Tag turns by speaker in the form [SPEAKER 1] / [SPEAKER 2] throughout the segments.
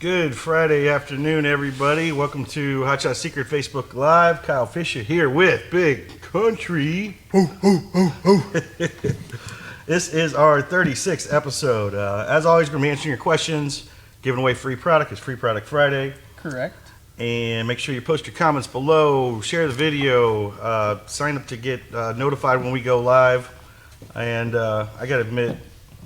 [SPEAKER 1] Good Friday afternoon, everybody. Welcome to Hot Shot Secret Facebook Live. Kyle Fisher here with Big Country. This is our 36th episode. As always, we're going to be answering your questions, giving away free product. It's Free Product Friday.
[SPEAKER 2] Correct.
[SPEAKER 1] And make sure you post your comments below, share the video, sign up to get notified when we go live. And I got to admit,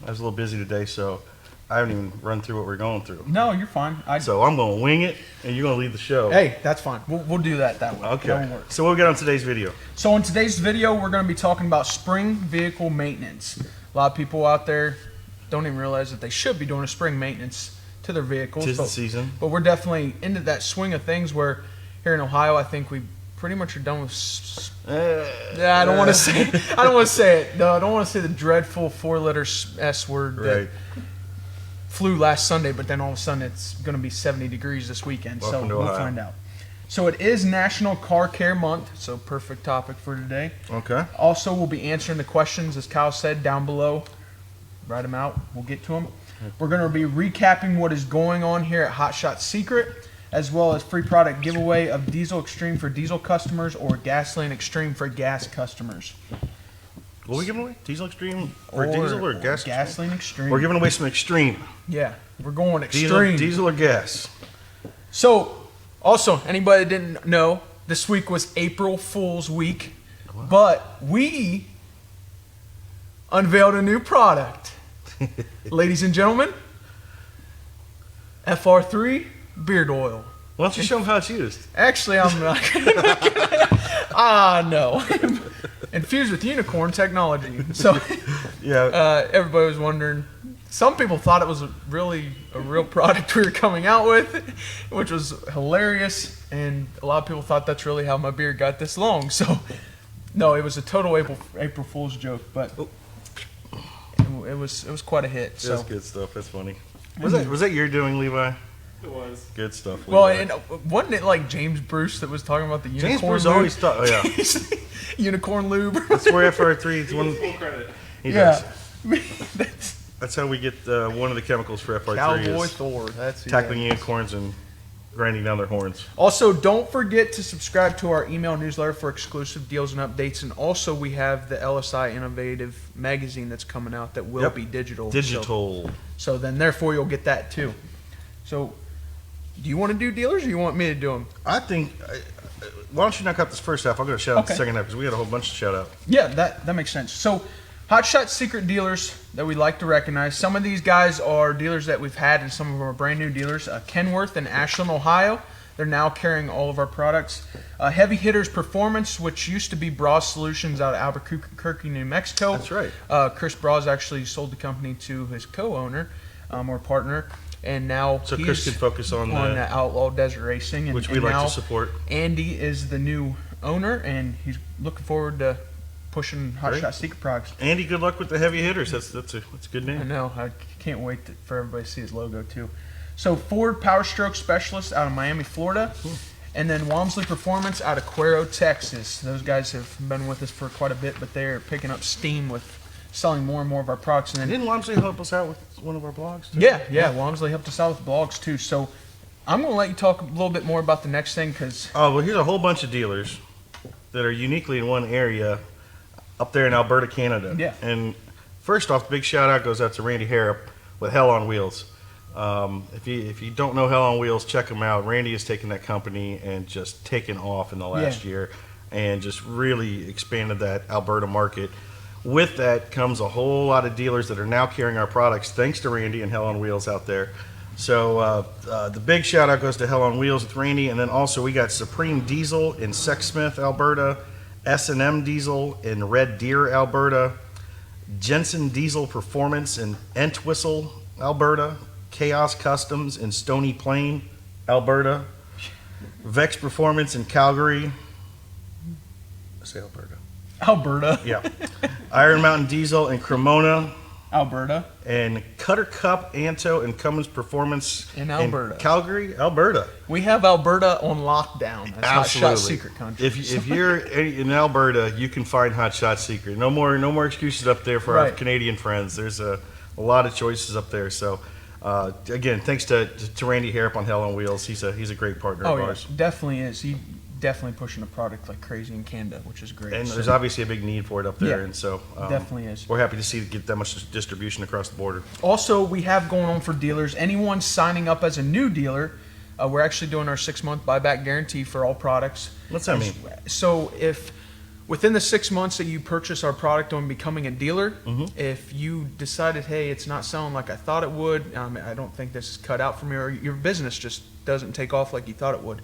[SPEAKER 1] I was a little busy today, so I haven't even run through what we're going through.
[SPEAKER 2] No, you're fine.
[SPEAKER 1] So I'm going to wing it, and you're going to lead the show.
[SPEAKER 2] Hey, that's fine. We'll do that way.
[SPEAKER 1] Okay.
[SPEAKER 2] That won't work.
[SPEAKER 1] So what we got on today's video?
[SPEAKER 2] So in today's video, we're going to be talking about spring vehicle maintenance. A lot of people out there don't even realize that they should be doing a spring maintenance to their vehicles.
[SPEAKER 1] 'Tis the season.
[SPEAKER 2] But we're definitely into that swing of things where here in Ohio, I think we pretty much are done with. I don't want to say. I don't want to say it. No, I don't want to say the dreadful four-letter S word.
[SPEAKER 1] Right.
[SPEAKER 2] Flew last Sunday, but then all of a sudden it's going to be 70 degrees this weekend.
[SPEAKER 1] Welcome
[SPEAKER 2] so
[SPEAKER 1] to
[SPEAKER 2] we'll
[SPEAKER 1] Ohio.
[SPEAKER 2] find out. So it is National Car Care Month, so perfect topic for today.
[SPEAKER 1] Okay.
[SPEAKER 2] Also, we'll be answering the questions, as Kyle said, down below. Write them out. We'll get to them. We're going to be recapping what is going on here at Hot Shot Secret, as well as free product giveaway of Diesel Extreme for diesel customers or Gasoline Extreme for gas customers.
[SPEAKER 1] What are we giving away? Diesel Extreme or diesel or gas?
[SPEAKER 2] Gasoline Extreme.
[SPEAKER 1] We're giving away some Extreme.
[SPEAKER 2] Yeah, we're going extreme.
[SPEAKER 1] Diesel or gas?
[SPEAKER 2] So, also, anybody that didn't know, this week was April Fool's Week, but we unveiled a new product. Ladies and gentlemen, FR3 beard oil.
[SPEAKER 1] Why don't you show them how it's used?
[SPEAKER 2] Actually, I'm not no. Infused with unicorn technology. So,
[SPEAKER 1] Yeah.
[SPEAKER 2] everybody was wondering. Some people thought it was a real product we were coming out with, which was hilarious, and a lot of people thought that's really how my beard got this long. So, no, it was a total April Fool's joke, but it was quite a hit. So
[SPEAKER 1] That's good stuff. That's funny. Was that your doing, Levi?
[SPEAKER 3] It was.
[SPEAKER 1] Good stuff, Levi.
[SPEAKER 2] well, and wasn't it like James Bruce that was talking about the unicorn?
[SPEAKER 1] James Bruce
[SPEAKER 2] lube?
[SPEAKER 1] always thought, yeah.
[SPEAKER 2] Unicorn lube.
[SPEAKER 1] That's where FR3 is one.
[SPEAKER 3] Full credit.
[SPEAKER 1] He
[SPEAKER 2] Yeah.
[SPEAKER 1] does. That's how we get one of the chemicals for FR3
[SPEAKER 2] Cowboy
[SPEAKER 1] is
[SPEAKER 2] Thor. That's who
[SPEAKER 1] tackling
[SPEAKER 2] that is.
[SPEAKER 1] unicorns and grinding down their horns.
[SPEAKER 2] Also, don't forget to subscribe to our email newsletter for exclusive deals and updates. And also, we have the LSI Innovative magazine that's coming out that will be digital.
[SPEAKER 1] Digital.
[SPEAKER 2] So then, therefore, you'll get that too. So, do you want to do dealers or you want me to do them?
[SPEAKER 1] I think. Why don't you knock out this first half? I'll go shout out the
[SPEAKER 2] Okay.
[SPEAKER 1] second half because we had a whole bunch to shout out.
[SPEAKER 2] Yeah, that makes sense. So, Hot Shot Secret dealers that we like to recognize. Some of these guys are dealers that we've had, and some of them are brand new dealers. Kenworth in Ashland, Ohio. They're now carrying all of our products. Heavy Hitters Performance, which used to be Bra Solutions out of Albuquerque, New Mexico.
[SPEAKER 1] That's right.
[SPEAKER 2] Chris Bras actually sold the company to his co-owner or partner, and now
[SPEAKER 1] So
[SPEAKER 2] he's
[SPEAKER 1] Chris can focus on the
[SPEAKER 2] Outlaw Desert Racing,
[SPEAKER 1] which we
[SPEAKER 2] and
[SPEAKER 1] like
[SPEAKER 2] now
[SPEAKER 1] to support.
[SPEAKER 2] Andy is the new owner, and he's looking forward to pushing Hot
[SPEAKER 1] Great.
[SPEAKER 2] Shot Secret products.
[SPEAKER 1] Andy, good luck with the heavy hitters. That's a good
[SPEAKER 2] I
[SPEAKER 1] name.
[SPEAKER 2] know. I can't wait for everybody to see his logo too. So Ford Powerstroke Specialist out of Miami, Florida, and then Wamsley Performance out of Cuero, Texas. Those guys have been with us for quite a bit, but they're picking up steam with selling more and more of our products. And then
[SPEAKER 1] Didn't Wamsley help us out with one of our blogs? Too?
[SPEAKER 2] yeah, Wamsley helped us out with blogs too. So I'm going to let you talk a little bit more about the next thing because
[SPEAKER 1] Oh, well, here's a whole bunch of dealers that are uniquely in one area up there in Alberta, Canada.
[SPEAKER 2] Yeah.
[SPEAKER 1] And first off, big shout out goes out to Randy Harrop with Hell on Wheels. If you don't know Hell on Wheels, check them out. Randy has taken that company and just taken off in the last year and just really expanded that Alberta market. With that comes a whole lot of dealers that are now carrying our products thanks to Randy and Hell on Wheels out there. So the big shout out goes to Hell on Wheels with Randy, and then also we got Supreme Diesel in Sexsmith, Alberta, S&M Diesel in Red Deer, Alberta, Jensen Diesel Performance in Entwistle, Alberta, Chaos Customs in Stony Plain, Alberta, Vex Performance in Calgary. I say Alberta. Yeah. Iron Mountain Diesel in Cremona,
[SPEAKER 2] Alberta.
[SPEAKER 1] and Cutter Cup, Anto, and Cummins Performance
[SPEAKER 2] In Alberta.
[SPEAKER 1] Calgary, Alberta.
[SPEAKER 2] We have Alberta on lockdown. That's Hot Shot
[SPEAKER 1] Absolutely.
[SPEAKER 2] Secret country.
[SPEAKER 1] If you're in Alberta, you can find Hot Shot Secret. No more excuses up there for our
[SPEAKER 2] Right.
[SPEAKER 1] Canadian friends. There's a lot of choices up there. So again, thanks to Randy Harrop on Hell on Wheels. He's a great partner of ours.
[SPEAKER 2] Yeah, definitely is. He definitely pushing the product like crazy in Canada, which is great.
[SPEAKER 1] And there's obviously a big need for it up there, and so
[SPEAKER 2] definitely is.
[SPEAKER 1] We're happy to get that much distribution across the border.
[SPEAKER 2] Also, we have going on for dealers. Anyone signing up as a new dealer, we're actually doing our 6-month buyback guarantee for all products.
[SPEAKER 1] What's that mean?
[SPEAKER 2] So if within the 6 months that you purchase our product on becoming a dealer, if you decided, hey, it's not selling like I thought it would, I don't think this is cut out for me, or your business just doesn't take off like you thought it would,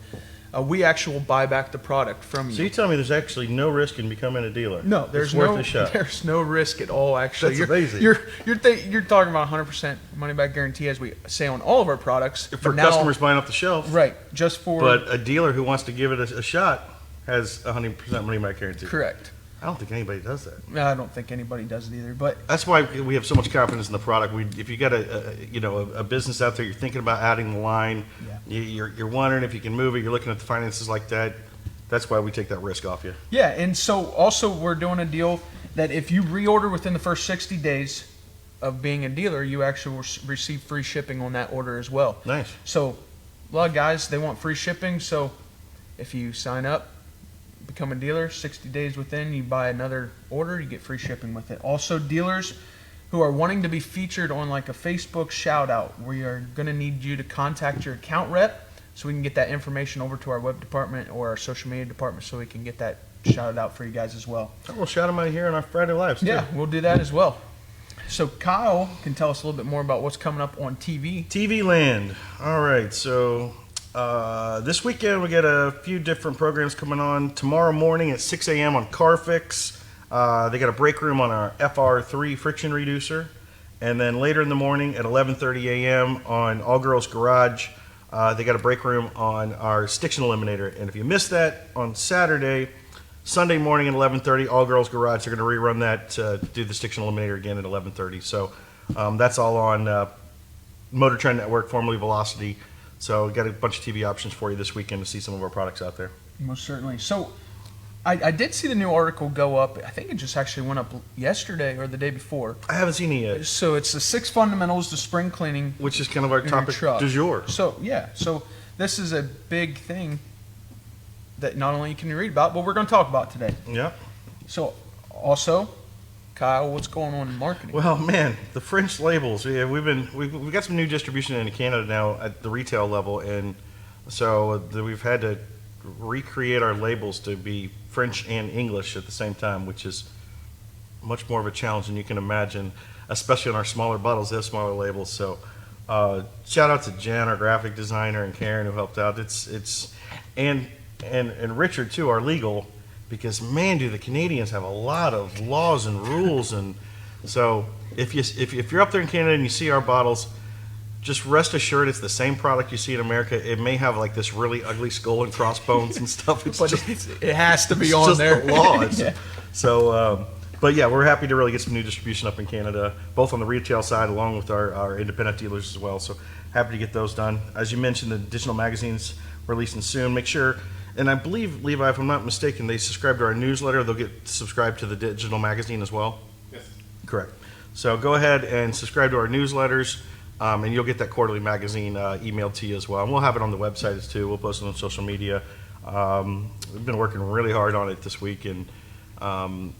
[SPEAKER 2] we actually will buy back the product from you.
[SPEAKER 1] So you tell me there's actually no risk in becoming a dealer?
[SPEAKER 2] No, there's
[SPEAKER 1] worth a shot.
[SPEAKER 2] There's no risk at all. Actually,
[SPEAKER 1] That's amazing.
[SPEAKER 2] You're talking about 100% money back guarantee, as we say on all of our products.
[SPEAKER 1] For customers buying off the shelf,
[SPEAKER 2] right? Just for
[SPEAKER 1] but a dealer who wants to give it a shot has 100% money back guarantee.
[SPEAKER 2] Correct.
[SPEAKER 1] I don't think anybody does that.
[SPEAKER 2] I don't think anybody does it either. But
[SPEAKER 1] that's why we have so much confidence in the product. If you got a business out there, you're thinking about adding the line, you're wondering if you can move it, you're looking at the finances like that. That's why we take that risk off you.
[SPEAKER 2] Yeah, and so also we're doing a deal that if you reorder within the first 60 days of being a dealer, you actually will receive free shipping on that order as well.
[SPEAKER 1] Nice.
[SPEAKER 2] So a lot of guys, they want free shipping. So if you sign up, become a dealer, 60 days within, you buy another order, you get free shipping with it. Also, dealers who are wanting to be featured on like a Facebook shout out, we are going to need you to contact your account rep so we can get that information over to our web department or our social media department so we can get that shouted out for you guys as well.
[SPEAKER 1] We'll shout them out here on our Friday Lives too.
[SPEAKER 2] Yeah, we'll do that as well. So Kyle can tell us a little bit more about what's coming up on TV.
[SPEAKER 1] TV land. All right, so this weekend we got a few different programs coming on. Tomorrow morning at 6 a.m. on CarFix, they got a break room on our FR3 friction reducer, and then later in the morning at 11:30 a.m. on All Girls Garage, they got a break room on our Stiction Eliminator. And if you missed that on Sunday morning at 11:30, All Girls Garage, they're going to rerun that, do the Stiction Eliminator again at 11:30. So that's all on Motor Trend Network, formerly Velocity. So we got a bunch of TV options for you this weekend to see some of our products out there.
[SPEAKER 2] Most certainly. So I did see the new article go up. I think it just actually went up yesterday or the day before.
[SPEAKER 1] I haven't seen it yet.
[SPEAKER 2] So it's the 6 fundamentals to spring cleaning,
[SPEAKER 1] which is kind of our topic du jour.
[SPEAKER 2] So yeah, so this is a big thing that not only can you read about, but we're going to talk about today.
[SPEAKER 1] Yeah.
[SPEAKER 2] So also, Kyle, what's going on in marketing?
[SPEAKER 1] Well, man, the French labels. Yeah, we've got some new distribution in Canada now at the retail level, and so we've had to recreate our labels to be French and English at the same time, which is much more of a challenge than you can imagine, especially on our smaller bottles. They have smaller labels. So shout out to Jen, our graphic designer, and Karen who helped out. And Richard too, our legal. Because man, do the Canadians have a lot of laws and rules, and so if you're up there in Canada and you see our bottles, just rest assured it's the same product you see in America. It may have like this really ugly skull and crossbones and stuff.
[SPEAKER 2] It has to be on there.
[SPEAKER 1] The laws. Yeah. So, but yeah, we're happy to really get some new distribution up in Canada, both on the retail side along with our independent dealers as well. So happy to get those done. As you mentioned, the digital magazines releasing soon. Make sure. And I believe, Levi, if I'm not mistaken, they subscribe to our newsletter. They'll get subscribed to the digital magazine as well?
[SPEAKER 3] Yes.
[SPEAKER 1] Correct. So go ahead and subscribe to our newsletters, and you'll get that quarterly magazine emailed to you as well. And we'll have it on the website too. We'll post it on social media. We've been working really hard on it this week, and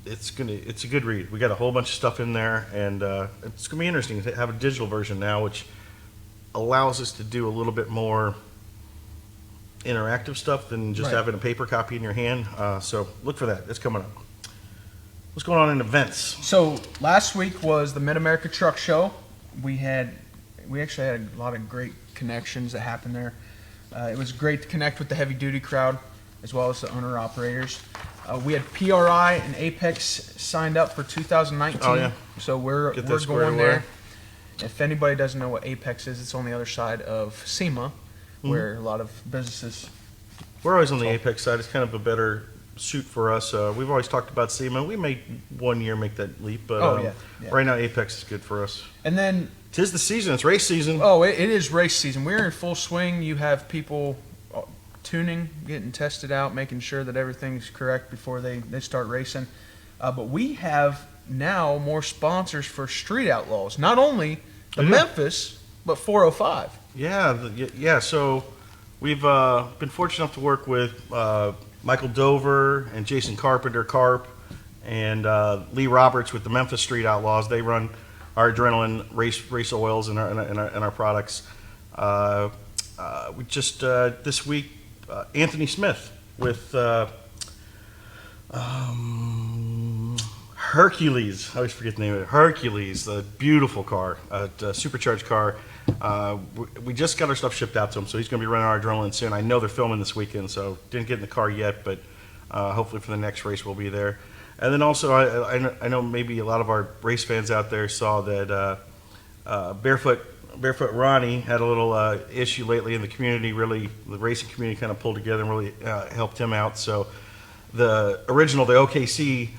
[SPEAKER 1] it's a good read. We got a whole bunch of stuff in there, and it's going to be interesting to have a digital version now, which allows us to do a little bit more interactive stuff than just having a paper copy in your hand. So look for that. It's coming up. What's going on in events?
[SPEAKER 2] So last week was the Mid-America Truck Show. We actually had a lot of great connections that happened there. It was great to connect with the heavy duty crowd as well as the owner operators. We had PRI and Apex signed up for 2019.
[SPEAKER 1] Oh, yeah.
[SPEAKER 2] So we're going there. If anybody doesn't know what Apex is, it's on the other side of SEMA, where a lot of businesses.
[SPEAKER 1] We're always on the Apex side. It's kind of a better suit for us. We've always talked about SEMA. We may one year make that leap, but right now Apex is good for us.
[SPEAKER 2] And then
[SPEAKER 1] 'tis the season. It's race season.
[SPEAKER 2] Oh, it is race season. We're in full swing. You have people tuning, getting tested out, making sure that everything's correct before they start racing. But we have now more sponsors for Street Outlaws. Not only the Memphis, but 405.
[SPEAKER 1] Yeah. So we've been fortunate enough to work with Michael Dover and Jason Carpenter, Carp, and Lee Roberts with the Memphis Street Outlaws. They run our adrenaline race oils and our products. We just this week Anthony Smith with Hercules. I always forget the name of it. Hercules, the beautiful car, a supercharged car. We just got our stuff shipped out to him, so he's going to be running our adrenaline soon. I know they're filming this weekend, so didn't get in the car yet, but hopefully for the next race we'll be there. And then also, I know maybe a lot of our race fans out there saw that Barefoot Ronnie had a little issue lately in the community. Really, the racing community kind of pulled together and really helped him out. So the OKC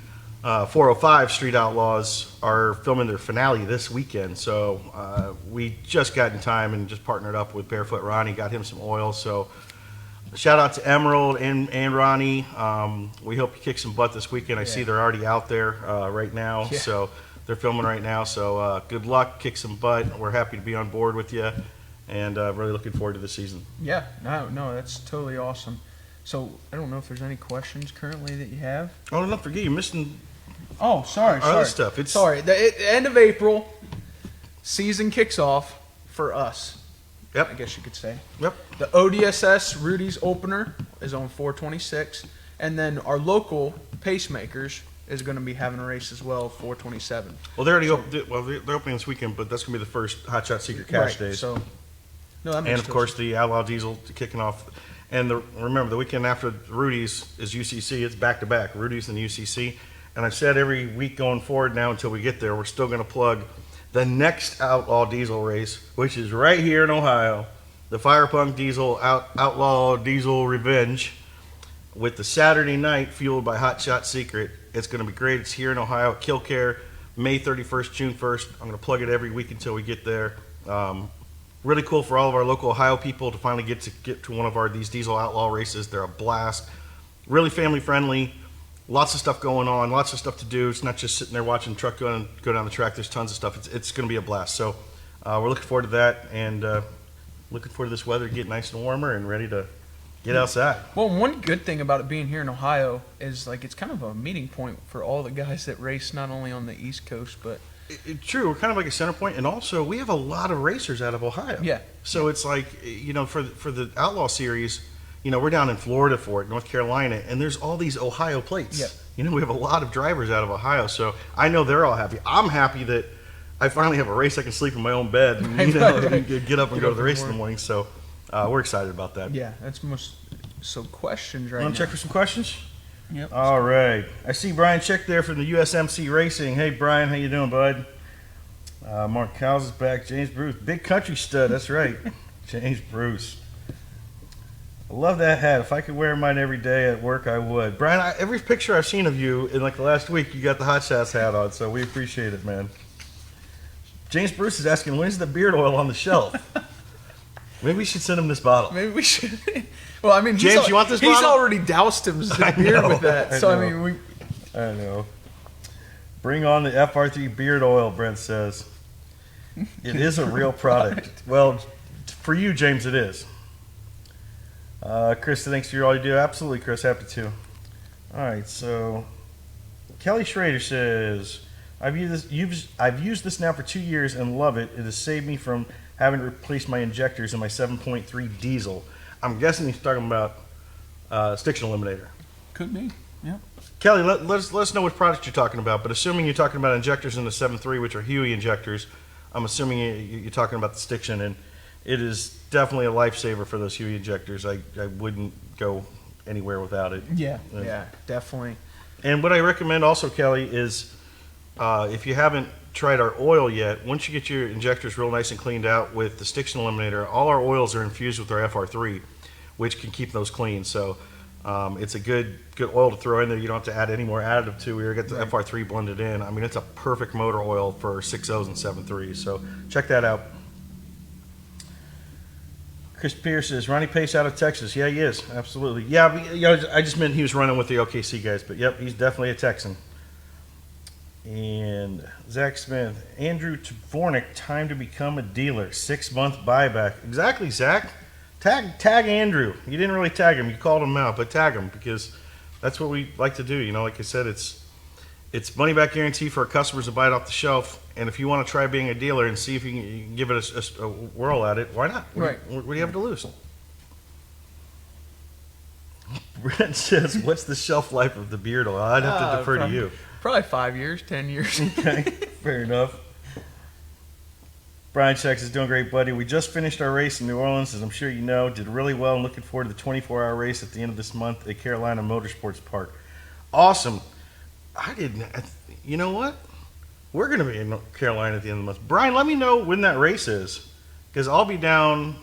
[SPEAKER 1] 405 Street Outlaws are filming their finale this weekend. So we just got in time and just partnered up with Barefoot Ronnie, got him some oil. So shout out to Emerald and Ronnie. We hope you kick some butt this weekend. I see they're already out there right now.
[SPEAKER 2] Yeah.
[SPEAKER 1] So they're filming right now. So good luck, kick some butt. We're happy to be on board with you, and really looking forward to the season.
[SPEAKER 2] Yeah, no, that's totally awesome. So I don't know if there's any questions currently that you have.
[SPEAKER 1] Oh, don't forget, you're missing
[SPEAKER 2] Oh, sorry.
[SPEAKER 1] other stuff.
[SPEAKER 2] Sorry. The end of April, season kicks off for us.
[SPEAKER 1] Yep.
[SPEAKER 2] I guess you could say.
[SPEAKER 1] Yep.
[SPEAKER 2] The ODSS Rudy's opener is on 426, and then our local pacemakers is going to be having a race as well, 427.
[SPEAKER 1] Well, they're opening this weekend, but that's going to be the first Hot Shot Secret Cash days.
[SPEAKER 2] So, no, that makes
[SPEAKER 1] And of course, the Outlaw Diesel kicking off. And remember, the weekend after Rudy's is UCC. It's back to back, Rudy's and UCC. And I've said every week going forward now until we get there, we're still going to plug the next Outlaw Diesel race, which is right here in Ohio, the Firepunk Diesel Outlaw Diesel Revenge, with the Saturday night fueled by Hot Shot Secret. It's going to be great. It's here in Ohio at Killcare, May 31st, June 1st. I'm going to plug it every week until we get there. Really cool for all of our local Ohio people to finally get to one of these Diesel Outlaw races. They're a blast. Really family friendly. Lots of stuff going on. Lots of stuff to do. It's not just sitting there watching the truck go down the track. There's tons of stuff. It's going to be a blast. So we're looking forward to that, and looking forward to this weather to get nice and warmer and ready to get outside.
[SPEAKER 2] Well, one good thing about it being here in Ohio is it's kind of a meeting point for all the guys that race not only on the East Coast but
[SPEAKER 1] True, we're kind of like a center point, and also we have a lot of racers out of Ohio.
[SPEAKER 2] Yeah.
[SPEAKER 1] So it's like, for the Outlaw Series, we're down in Florida for it, North Carolina, and there's all these Ohio plates.
[SPEAKER 2] Yeah.
[SPEAKER 1] We have a lot of drivers out of Ohio, so I know they're all happy. I'm happy that I finally have a race I can sleep in my own bed and, and get up and go to the race in the morning. So we're excited about that.
[SPEAKER 2] Yeah, that's most. So questions right now.
[SPEAKER 1] Want to check for some questions?
[SPEAKER 2] Yep.
[SPEAKER 1] All right. I see Brian Chick there from the USMC Racing. Hey, Brian, how you doing, bud? Mark Cowles is back. James Bruce, big country stud. That's right. James Bruce. I love that hat. If I could wear mine every day at work, I would. Brian, every picture I've seen of you in the last week, you got the Hot Shots hat on, so we appreciate it, man. James Bruce is asking, when's the beard oil on the shelf? Maybe we should send him this bottle.
[SPEAKER 2] Maybe we should. Well, I mean,
[SPEAKER 1] James, you want this
[SPEAKER 2] He's
[SPEAKER 1] bottle?
[SPEAKER 2] already doused his beard with that. So, I mean,
[SPEAKER 1] I know. Bring on the FR3 beard oil, Brent says. It is a real product. Well, for you, James, it is. Chris, thanks for all you do. Absolutely, Chris. Happy to. All right, so Kelly Schrader says, I've used this now for 2 years and love it. It has saved me from having to replace my injectors in my 7.3 diesel. I'm guessing he's talking about stiction eliminator.
[SPEAKER 2] Could be. Yeah.
[SPEAKER 1] Kelly, let us know what product you're talking about. But assuming you're talking about injectors in the 7.3, which are Huey injectors, I'm assuming you're talking about the stiction, and it is definitely a lifesaver for those Huey injectors. I wouldn't go anywhere without it.
[SPEAKER 2] Yeah, definitely.
[SPEAKER 1] And what I recommend also, Kelly, is if you haven't tried our oil yet, once you get your injectors real nice and cleaned out with the stiction eliminator, all our oils are infused with our FR3, which can keep those clean. So it's a good oil to throw in there. You don't have to add any more additive to it. You get the FR3 blended in. I mean, it's a perfect motor oil for 6.0s and 7.3s. So check that out. Chris Pierce says, Ronnie Pace out of Texas. Yeah, he is. Absolutely. Yeah, I just meant he was running with the OKC guys. But, yep, he's definitely a Texan. And Zach Smith, Andrew Tvornik, time to become a dealer. 6-month buyback. Exactly, Zach. Tag Andrew. You didn't really tag him. You called him out, but tag him because that's what we like to do. You know, like I said, it's money back guarantee for our customers to buy it off the shelf. And if you want to try being a dealer and see if you can give it a whirl at it, why not? What do you have to lose? Brent says, "What's the shelf life of the beard oil?" I'd have to defer to you.
[SPEAKER 2] Probably 5 years, 10 years.
[SPEAKER 1] Okay, fair enough. Brian Checks is doing great, buddy. We just finished our race in New Orleans, as I'm sure you know. Did really well and looking forward to the 24-hour race at the end of this month at Carolina Motorsports Park. Awesome. You know what? We're going to be in Carolina at the end of the month. Brian, let me know when that race is, because I'll be down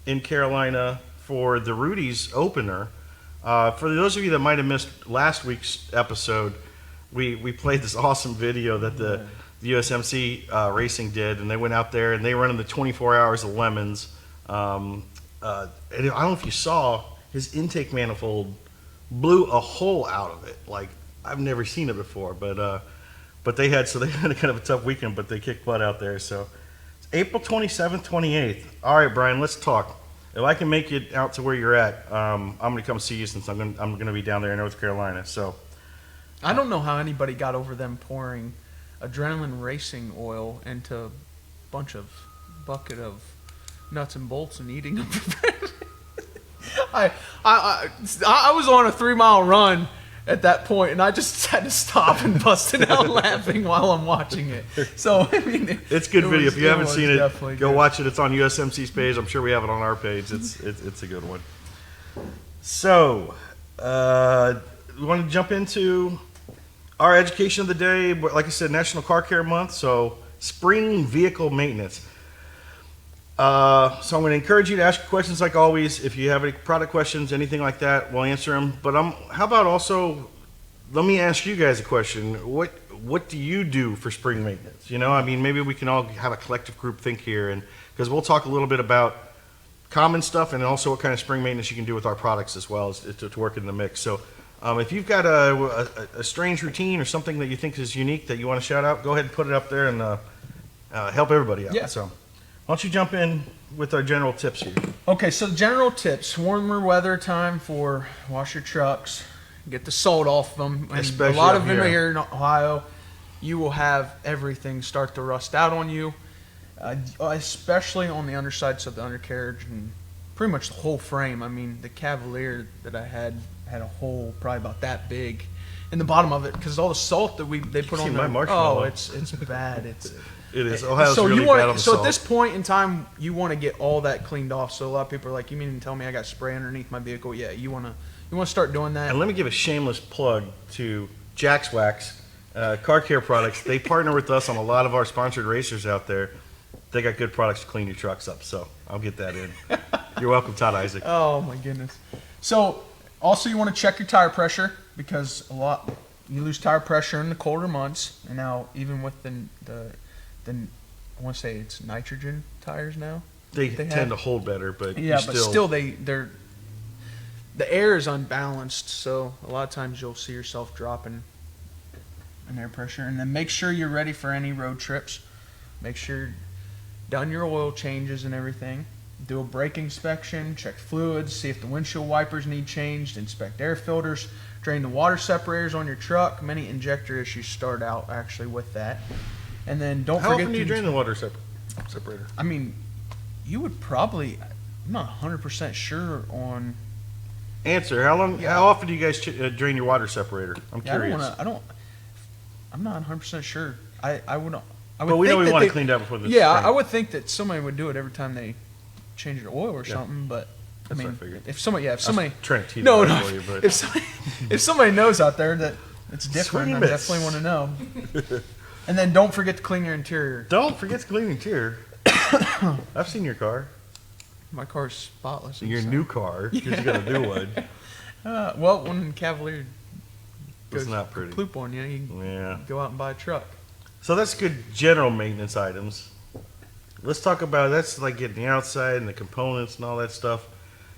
[SPEAKER 1] in Carolina for the Rudy's opener. For those of you that might have missed last week's episode, we played this awesome video that the USMC Racing did, and they went out there and they run in the 24 hours of lemons. And I don't know if you saw, his intake manifold blew a hole out of it. Like, I've never seen it before, but they had kind of a tough weekend, but they kicked butt out there. So it's April 27th, 28th. All right, Brian, let's talk. If I can make it out to where you're at, I'm going to come see you since I'm going to be down there in North Carolina. So
[SPEAKER 2] I don't know how anybody got over them pouring adrenaline racing oil into a bucket of nuts and bolts and eating them for breakfast. I was on a 3-mile run at that point, and I just had to stop and busted out laughing while I'm watching it. So I mean,
[SPEAKER 1] it's good video. If you haven't seen it, go watch it. It's on USMC's page. I'm sure we have it on our page. It's a good one. So, we want to jump into our education of the day. Like I said, National Car Care Month. So, spring vehicle maintenance. So I'm going to encourage you to ask questions like always. If you have any product questions, anything like that, we'll answer them. But how about also, let me ask you guys a question. What do you do for spring maintenance? You know, I mean, maybe we can all have a collective group think here, and because we'll talk a little bit about common stuff and also what kind of spring maintenance you can do with our products as well as to work in the mix. So if you've got a strange routine or something that you think is unique that you want to shout out, go ahead and put it up there and help everybody out.
[SPEAKER 2] Yeah.
[SPEAKER 1] So why don't you jump in with our general tips here?
[SPEAKER 2] Okay, so general tips. Warmer weather time for wash your trucks. Get the salt off them. And
[SPEAKER 1] Especially
[SPEAKER 2] a lot
[SPEAKER 1] up
[SPEAKER 2] of them
[SPEAKER 1] here.
[SPEAKER 2] here in Ohio, you will have everything start to rust out on you, especially on the undersides of the undercarriage and pretty much the whole frame. I mean, the Cavalier that I had a hole probably about that big in the bottom of it because all the salt that they put on
[SPEAKER 1] my
[SPEAKER 2] there.
[SPEAKER 1] marshmallow.
[SPEAKER 2] Oh, it's bad.
[SPEAKER 1] It is. Ohio's
[SPEAKER 2] so
[SPEAKER 1] really
[SPEAKER 2] you want
[SPEAKER 1] bad on the
[SPEAKER 2] so
[SPEAKER 1] salt.
[SPEAKER 2] at this point in time, you want to get all that cleaned off. So a lot of people are like, "You mean to tell me I got spray underneath my vehicle?" Yeah, you want to start doing that.
[SPEAKER 1] And let me give a shameless plug to Jack's Wax Car Care Products. They partner with us on a lot of our sponsored racers out there. They got good products to clean your trucks up, so I'll get that in. You're welcome, Todd Isaac.
[SPEAKER 2] Oh my goodness. So also you want to check your tire pressure because you lose tire pressure in the colder months, and now even with the I want to say it's nitrogen tires now.
[SPEAKER 1] They tend to hold better, but
[SPEAKER 2] yeah, but still the air is unbalanced, so a lot of times you'll see yourself dropping in air pressure. And then make sure you're ready for any road trips. Make sure you're done your oil changes and everything. Do a brake inspection, check fluids, see if the windshield wipers need changed, inspect air filters, drain the water separators on your truck. Many injector issues start out actually with that. And then don't
[SPEAKER 1] How
[SPEAKER 2] forget
[SPEAKER 1] often do you drain the water separator?
[SPEAKER 2] I mean, you would probably, I'm not 100% sure on.
[SPEAKER 1] Answer. How often do you guys drain your water separator? I'm curious.
[SPEAKER 2] I'm not 100% sure. I would
[SPEAKER 1] But we know we want
[SPEAKER 2] it
[SPEAKER 1] to clean out before the
[SPEAKER 2] Yeah,
[SPEAKER 1] spring.
[SPEAKER 2] I would think that somebody would do it every time they change their oil or something, but
[SPEAKER 1] That's
[SPEAKER 2] I
[SPEAKER 1] what I
[SPEAKER 2] mean,
[SPEAKER 1] figured.
[SPEAKER 2] if somebody
[SPEAKER 1] trying to tease
[SPEAKER 2] no,
[SPEAKER 1] it
[SPEAKER 2] no,
[SPEAKER 1] out for you, but
[SPEAKER 2] if somebody knows out there that it's different,
[SPEAKER 1] Swing
[SPEAKER 2] I
[SPEAKER 1] and miss.
[SPEAKER 2] definitely want to know. And then don't forget to clean your interior.
[SPEAKER 1] don't forget to clean your interior. I've seen your car.
[SPEAKER 2] My car's spotless.
[SPEAKER 1] Your
[SPEAKER 2] inside.
[SPEAKER 1] new car, because you got a new one.
[SPEAKER 2] Well, when Cavalier
[SPEAKER 1] It's
[SPEAKER 2] goes
[SPEAKER 1] not pretty.
[SPEAKER 2] poop on you, you can
[SPEAKER 1] Yeah.
[SPEAKER 2] go out and buy a truck.
[SPEAKER 1] So that's good general maintenance items. Let's talk about that's like getting the outside and the components and all that stuff.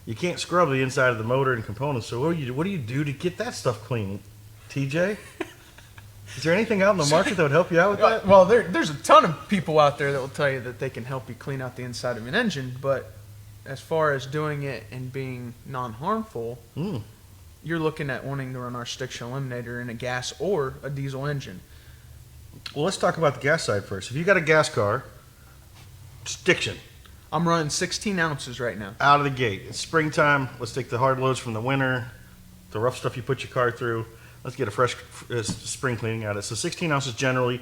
[SPEAKER 1] You can't scrub the inside of the motor and components. So what do you do to get that stuff clean, TJ? Is there anything out in the market that would help you out with that?
[SPEAKER 2] Well, there's a ton of people out there that will tell you that they can help you clean out the inside of an engine, but as far as doing it and being non-harmful, you're looking at wanting to run our Stiction Eliminator in a gas or a diesel engine.
[SPEAKER 1] Well, let's talk about the gas side first. If you got a gas car, Stiction.
[SPEAKER 2] I'm running 16 ounces right now.
[SPEAKER 1] Out of the gate. It's springtime. Let's take the hard loads from the winter, the rough stuff you put your car through. Let's get a fresh spring cleaning out of it. So 16 ounces generally.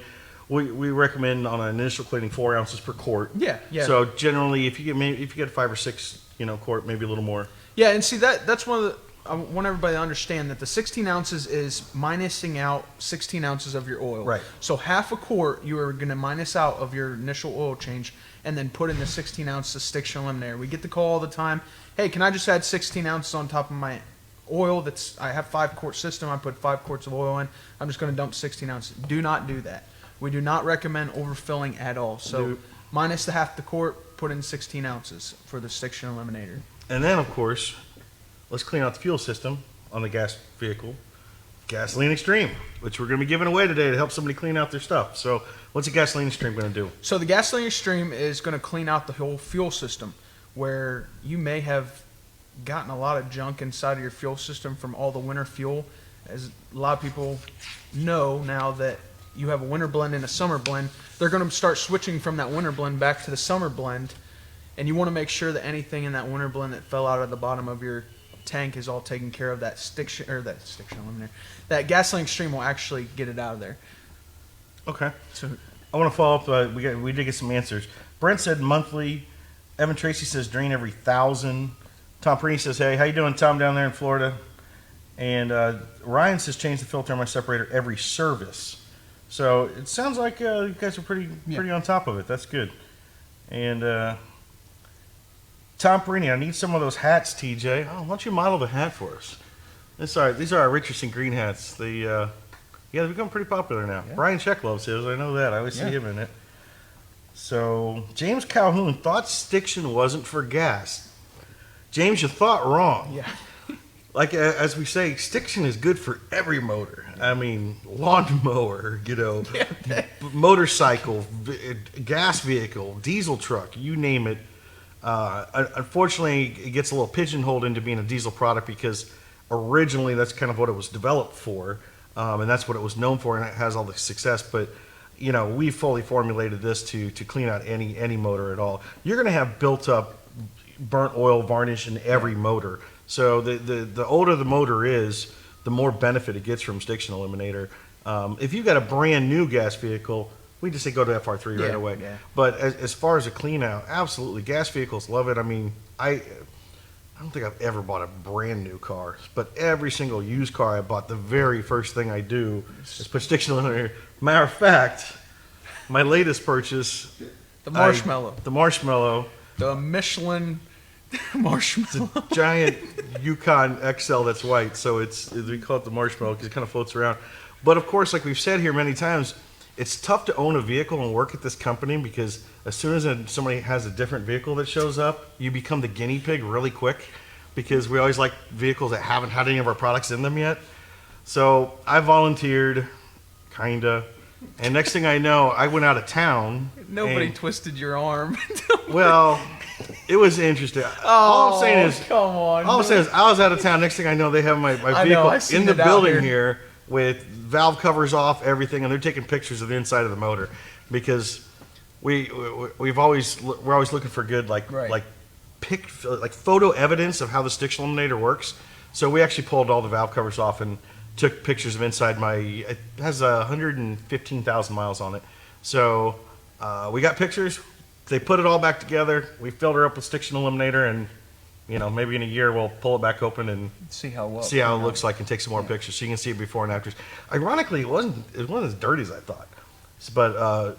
[SPEAKER 1] We recommend on an initial cleaning 4 ounces per quart.
[SPEAKER 2] Yeah.
[SPEAKER 1] So generally, if you get 5 or 6, quart, maybe a little more.
[SPEAKER 2] Yeah, and see that's one of the. I want everybody to understand that the 16 ounces is minusing out 16 ounces of your oil.
[SPEAKER 1] Right.
[SPEAKER 2] So half a quart you are going to minus out of your initial oil change and then put in the 16 ounces Stiction Eliminator. We get the call all the time, hey, can I just add 16 ounces on top of my oil? I have 5-quart system. I put 5 quarts of oil in. I'm just going to dump 16 ounces. Do not do that. We do not recommend overfilling at all. So minus the half the quart, put in 16 ounces for the Stiction Eliminator.
[SPEAKER 1] And then, of course, let's clean out the fuel system on the gas vehicle. Gasoline Extreme, which we're going to be giving away today to help somebody clean out their stuff. So what's a Gasoline Extreme going to do?
[SPEAKER 2] So the Gasoline Extreme is going to clean out the whole fuel system, where you may have gotten a lot of junk inside of your fuel system from all the winter fuel. As a lot of people know now that you have a winter blend and a summer blend, they're going to start switching from that winter blend back to the summer blend, and you want to make sure that anything in that winter blend that fell out of the bottom of your tank is all taken care of. That Stiction Eliminator, that Gasoline Extreme will actually get it out of there.
[SPEAKER 1] Okay.
[SPEAKER 2] So
[SPEAKER 1] I want to follow up. We did get some answers. Brent said monthly. Evan Tracy says drain every 1,000. Tom Perini says, hey, how you doing, Tom, down there in Florida? And Ryan says change the filter on my separator every service. So it sounds like you guys are pretty on top of it. That's good. And Tom Perini, I need some of those hats, TJ. Oh, why don't you model the hat for us? These are our Richardson green hats. They've become pretty popular now. Yeah. Brian Check loves his. I know that. I always see him in it. So James Calhoun thought Stiction wasn't for gas. James, you thought wrong.
[SPEAKER 2] Yeah.
[SPEAKER 1] Like as we say, Stiction is good for every motor. I mean, lawnmower, motorcycle, gas vehicle, diesel truck, you name it. Unfortunately, it gets a little pigeonholed into being a diesel product because originally that's kind of what it was developed for, and that's what it was known for, and it has all the success. But we fully formulated this to clean out any motor at all. You're going to have built up burnt oil varnish in every motor. So the older the motor is, the more benefit it gets from Stiction Eliminator. If you've got a brand new gas vehicle, we just say go to FR3 right away. Yeah. But as far as a clean out, absolutely, gas vehicles love it. I mean, I don't think I've ever bought a brand new car, but every single used car I bought, the very first thing I do is put Stiction Eliminator. Matter of fact, my latest purchase,
[SPEAKER 2] the Marshmallow,
[SPEAKER 1] the
[SPEAKER 2] Michelin Marshmallow,
[SPEAKER 1] it's a giant Yukon XL that's white, so we call it the Marshmallow because it kind of floats around. But of course, like we've said here many times, it's tough to own a vehicle and work at this company because as soon as somebody has a different vehicle that shows up, you become the guinea pig really quick because we always like vehicles that haven't had any of our products in them yet. So I volunteered, kinda, and next thing I know, I went out of town.
[SPEAKER 2] Nobody twisted your arm.
[SPEAKER 1] Well, it was interesting. All I'm saying is, I was out of town. Next thing I know, they have my vehicle in the building here with valve covers off, everything, and they're taking pictures of the inside of the motor because we're always looking for good photo evidence of how the Stiction Eliminator works. So we actually pulled all the valve covers off and took pictures of inside it has 115,000 miles on it. So we got pictures. They put it all back together. We filled her up with Stiction Eliminator, and maybe in a year we'll pull it back open and see how it looks like and take some more pictures so you can see it before and afters. Ironically, it wasn't as dirty as I thought. But I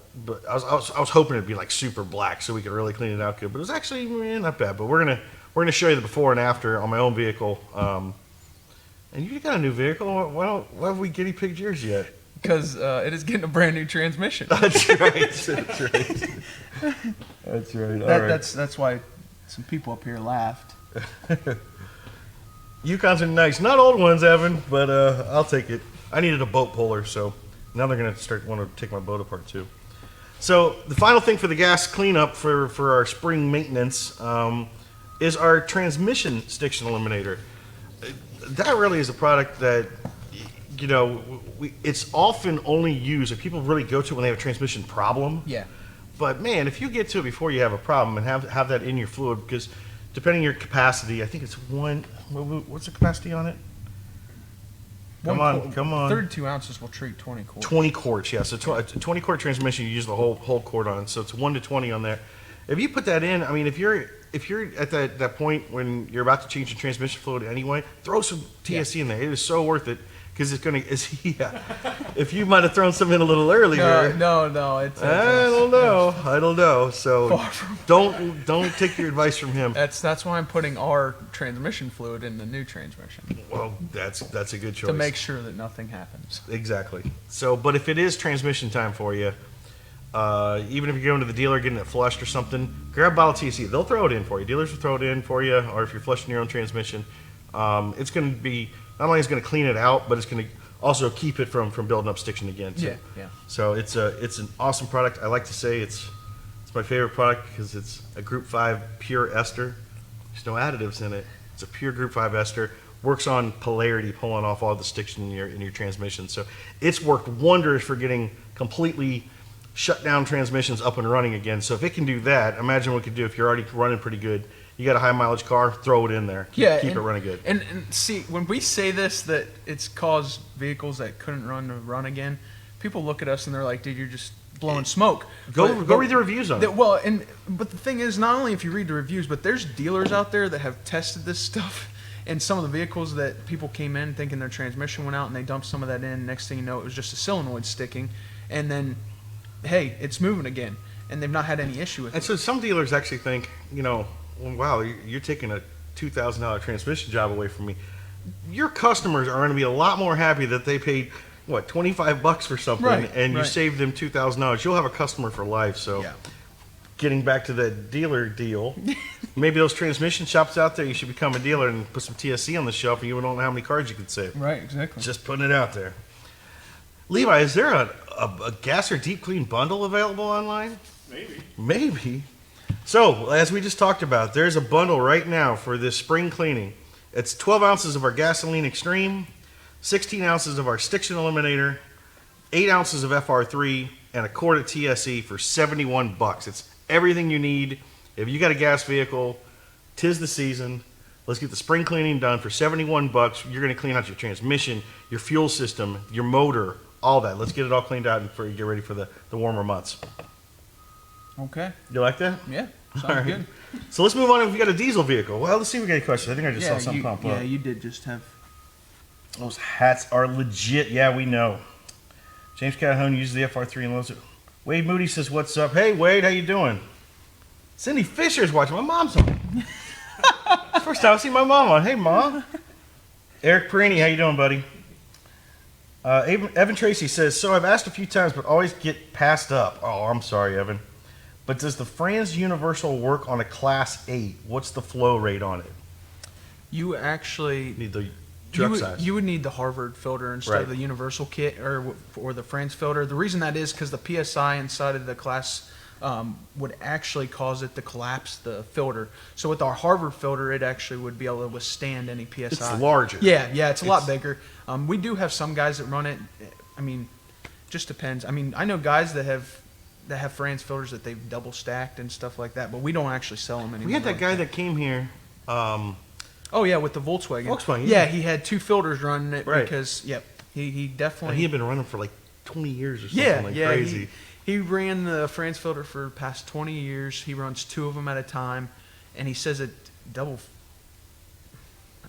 [SPEAKER 1] was hoping it'd be like super black so we could really clean it out good. But it was actually not bad. But we're gonna show you the before and after on my own vehicle. And you got a new vehicle. Why have we guinea pigged yours yet?
[SPEAKER 2] Because it is getting a brand new transmission.
[SPEAKER 1] That's right. That's right. That's right. All right.
[SPEAKER 2] That's why some people up here laughed.
[SPEAKER 1] Yukons are nice, not old ones, Evan, but I'll take it. I needed a boat puller, so Now they're going to want to take my boat apart too. So the final thing for the gas cleanup for our spring maintenance is our transmission stiction eliminator. That really is a product that, you know, it's often only used if people really go to it when they have a transmission problem.
[SPEAKER 2] Yeah.
[SPEAKER 1] But man, if you get to it before you have a problem and have that in your fluid, because depending on your capacity, I think it's what's the capacity on it? Come on.
[SPEAKER 2] 32 ounces will treat 20 quarts.
[SPEAKER 1] 20 quarts, yeah. So 20 quart transmission, you use the whole quart on. So it's 1 to 20 on there. If you put that in, I mean, if you're at that point when you're about to change your transmission fluid anyway, throw some TSC in there. It is so worth it because it's gonna. Yeah. If you might have thrown some in a little earlier.
[SPEAKER 2] No. It's.
[SPEAKER 1] I don't know. So don't take your advice from him.
[SPEAKER 2] That's why I'm putting our transmission fluid in the new transmission.
[SPEAKER 1] Well, that's a good choice
[SPEAKER 2] to make sure that nothing happens.
[SPEAKER 1] Exactly. So, but if it is transmission time for you, even if you're going to the dealer getting it flushed or something, grab a bottle of TSC. They'll throw it in for you. Dealers will throw it in for you, or if you're flushing your own transmission, it's going to be not only is going to clean it out, but it's going to also keep it from building up stiction again too.
[SPEAKER 2] Yeah.
[SPEAKER 1] So it's an awesome product. I like to say it's my favorite product because it's a Group 5 pure ester. There's no additives in it. It's a pure Group 5 ester. Works on polarity, pulling off all the stiction in your transmission. So it's worked wonders for getting completely shut down transmissions up and running again. So if it can do that, imagine what it could do if you're already running pretty good. You got a high mileage car, throw it in there. Keep it running good.
[SPEAKER 2] And see, when we say this, that it's caused vehicles that couldn't run to run again, people look at us and they're like, dude, you're just blowing smoke.
[SPEAKER 1] Go read the reviews on it.
[SPEAKER 2] Well, but the thing is, not only if you read the reviews, but there's dealers out there that have tested this stuff. And some of the vehicles that people came in thinking their transmission went out and they dumped some of that in. Next thing you know, it was just a solenoid sticking. And then, hey, it's moving again. And they've not had any issue with it.
[SPEAKER 1] And so some dealers actually think, you know, well, wow, you're taking a $2,000 transmission job away from me. Your customers are going to be a lot more happy that they paid, what, $25 for something, and you saved them $2,000. You'll have a customer for life. So getting back to that dealer deal, maybe those transmission shops out there, you should become a dealer and put some TSC on the shelf, and you don't know how many cars you could save.
[SPEAKER 2] Right, exactly.
[SPEAKER 1] Just putting it out there. Levi, is there a gas or deep clean bundle available online? Maybe. So, as we just talked about, there's a bundle right now for this spring cleaning. It's 12 ounces of our Gasoline Extreme, 16 ounces of our Stiction Eliminator, 8 ounces of FR3, and a quart of TSE for $71. It's everything you need. If you got a gas vehicle, 'tis the season. Let's get the spring cleaning done for $71. You're going to clean out your transmission, your fuel system, your motor, all that. Let's get it all cleaned out before you get ready for the warmer months.
[SPEAKER 2] Okay.
[SPEAKER 1] You like that?
[SPEAKER 2] Yeah. Sounds good.
[SPEAKER 1] So let's move on. If we got a diesel vehicle, well, let's see if we got any questions. I think I just saw something pop up.
[SPEAKER 2] Yeah, you did just have.
[SPEAKER 1] Those hats are legit. Yeah, we know. James Calhoun uses the FR3 and loves it. Wade Moody says, "What's up?" Hey, Wade, how you doing? Cindy Fisher's watching. My mom's on. First time I see my mom on. Hey, Mom. Eric Perini, how you doing, buddy? Evan Tracy says, "So I've asked a few times, but always get passed up." Oh, I'm sorry, Evan. But does the Franz Universal work on a Class 8? What's the flow rate on it?
[SPEAKER 2] You actually
[SPEAKER 1] need the truck size.
[SPEAKER 2] You would need the Harvard filter instead of the Universal kit or the Franz filter. The reason that is because the PSI inside of the Class would actually cause it to collapse the filter. So with our Harvard filter, it actually would be able to withstand any PSI.
[SPEAKER 1] It's larger.
[SPEAKER 2] Yeah, it's a lot bigger. We do have some guys that run it. I mean, just depends. I mean, I know guys that have Franz filters that they've double stacked and stuff like that, but we don't actually sell them anymore.
[SPEAKER 1] We had that guy that came here.
[SPEAKER 2] Oh yeah, with the Volkswagen.
[SPEAKER 1] Yeah,
[SPEAKER 2] he had two filters running it because he definitely.
[SPEAKER 1] And he had been running for like 20 years or something crazy.
[SPEAKER 2] He ran the Franz filter for the past 20 years. He runs two of them at a time, and he says it double.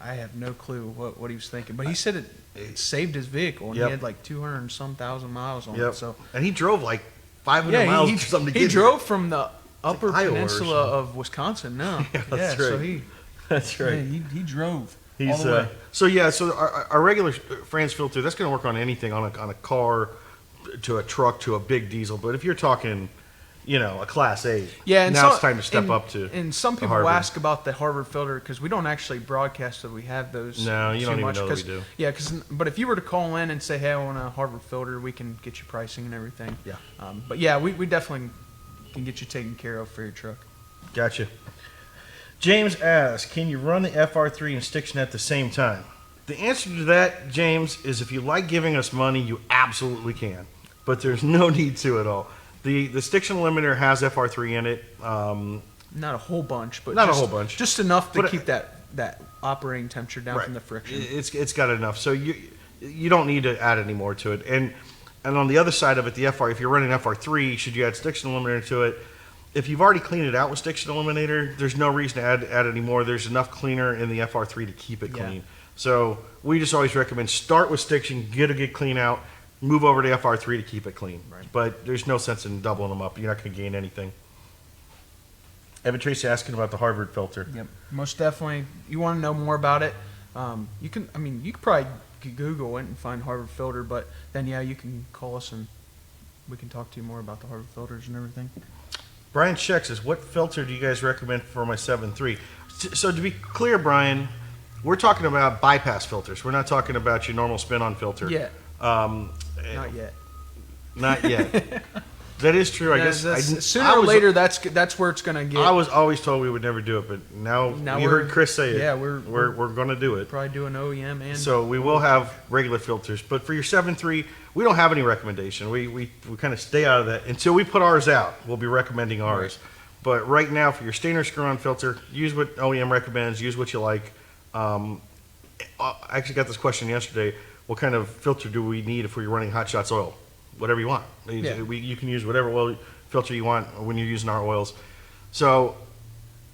[SPEAKER 2] I have no clue what he was thinking, but he said it saved his vehicle, and he had like 200 and some thousand miles on it. So,
[SPEAKER 1] and he drove like 500 miles or something to get
[SPEAKER 2] he drove from the upper
[SPEAKER 1] like
[SPEAKER 2] peninsula of Wisconsin. No,
[SPEAKER 1] that's right.
[SPEAKER 2] So
[SPEAKER 1] that's right.
[SPEAKER 2] He drove.
[SPEAKER 1] He's
[SPEAKER 2] all the way.
[SPEAKER 1] So our regular Franz filter, that's going to work on anything, on a car, to a truck, to a big diesel. But if you're talking a Class 8.
[SPEAKER 2] Yeah, and
[SPEAKER 1] now
[SPEAKER 2] so,
[SPEAKER 1] it's time to step
[SPEAKER 2] and,
[SPEAKER 1] up to.
[SPEAKER 2] And some people
[SPEAKER 1] Harvard.
[SPEAKER 2] ask about the Harvard filter because we don't actually broadcast that we have those.
[SPEAKER 1] No, you
[SPEAKER 2] too
[SPEAKER 1] don't even
[SPEAKER 2] much,
[SPEAKER 1] know that we do.
[SPEAKER 2] Yeah, but if you were to call in and say, "Hey, I want a Harvard filter," we can get you pricing and everything.
[SPEAKER 1] Yeah.
[SPEAKER 2] But yeah, we definitely can get you taken care of for your truck.
[SPEAKER 1] Gotcha. James asks, can you run the FR3 and Stiction at the same time? The answer to that, James, is if you like giving us money, you absolutely can. But there's no need to at all. The Stiction limiter has FR3 in it.
[SPEAKER 2] Not a whole bunch, but
[SPEAKER 1] Not a whole bunch.
[SPEAKER 2] Just enough to
[SPEAKER 1] But,
[SPEAKER 2] keep that operating temperature down
[SPEAKER 1] Right.
[SPEAKER 2] from the friction.
[SPEAKER 1] It's got enough. So you don't need to add any more to it. And on the other side of it, the FR, if you're running FR3, should you add Stiction eliminator to it? If you've already cleaned it out with Stiction eliminator, there's no reason to add any more. There's enough cleaner in the FR3 to keep it clean. So we just always recommend start with Stiction, get a good clean out, move over to FR3 to keep it clean.
[SPEAKER 2] Right.
[SPEAKER 1] But there's no sense in doubling them up. You're not going to gain anything. Evan Tracy asking about the Harvard filter.
[SPEAKER 2] Yep, most definitely. You want to know more about it? You can probably Google it and find Harvard filter, but then you can call us and we can talk to you more about the Harvard filters and everything.
[SPEAKER 1] Brian Scheck says, what filter do you guys recommend for my 7.3? So to be clear, Brian, we're talking about bypass filters. We're not talking about your normal spin-on filter.
[SPEAKER 2] Yeah. Not yet.
[SPEAKER 1] Not yet. That is true. I guess
[SPEAKER 2] sooner or later that's where it's going to get.
[SPEAKER 1] I was always told we would never do it, but now you heard Chris say it.
[SPEAKER 2] Yeah,
[SPEAKER 1] we're going to do it.
[SPEAKER 2] Probably do an OEM and
[SPEAKER 1] so we will have regular filters, but for your 7.3, we don't have any recommendation. We kind of stay out of that until we put ours out. We'll be recommending ours. Right. But right now, for your Stainer screw-on filter, use what OEM recommends. Use what you like. I actually got this question yesterday. What kind of filter do we need if we're running Hot Shots oil? Whatever you want.
[SPEAKER 2] Yeah.
[SPEAKER 1] You can use whatever oil filter you want when you're using our oils. So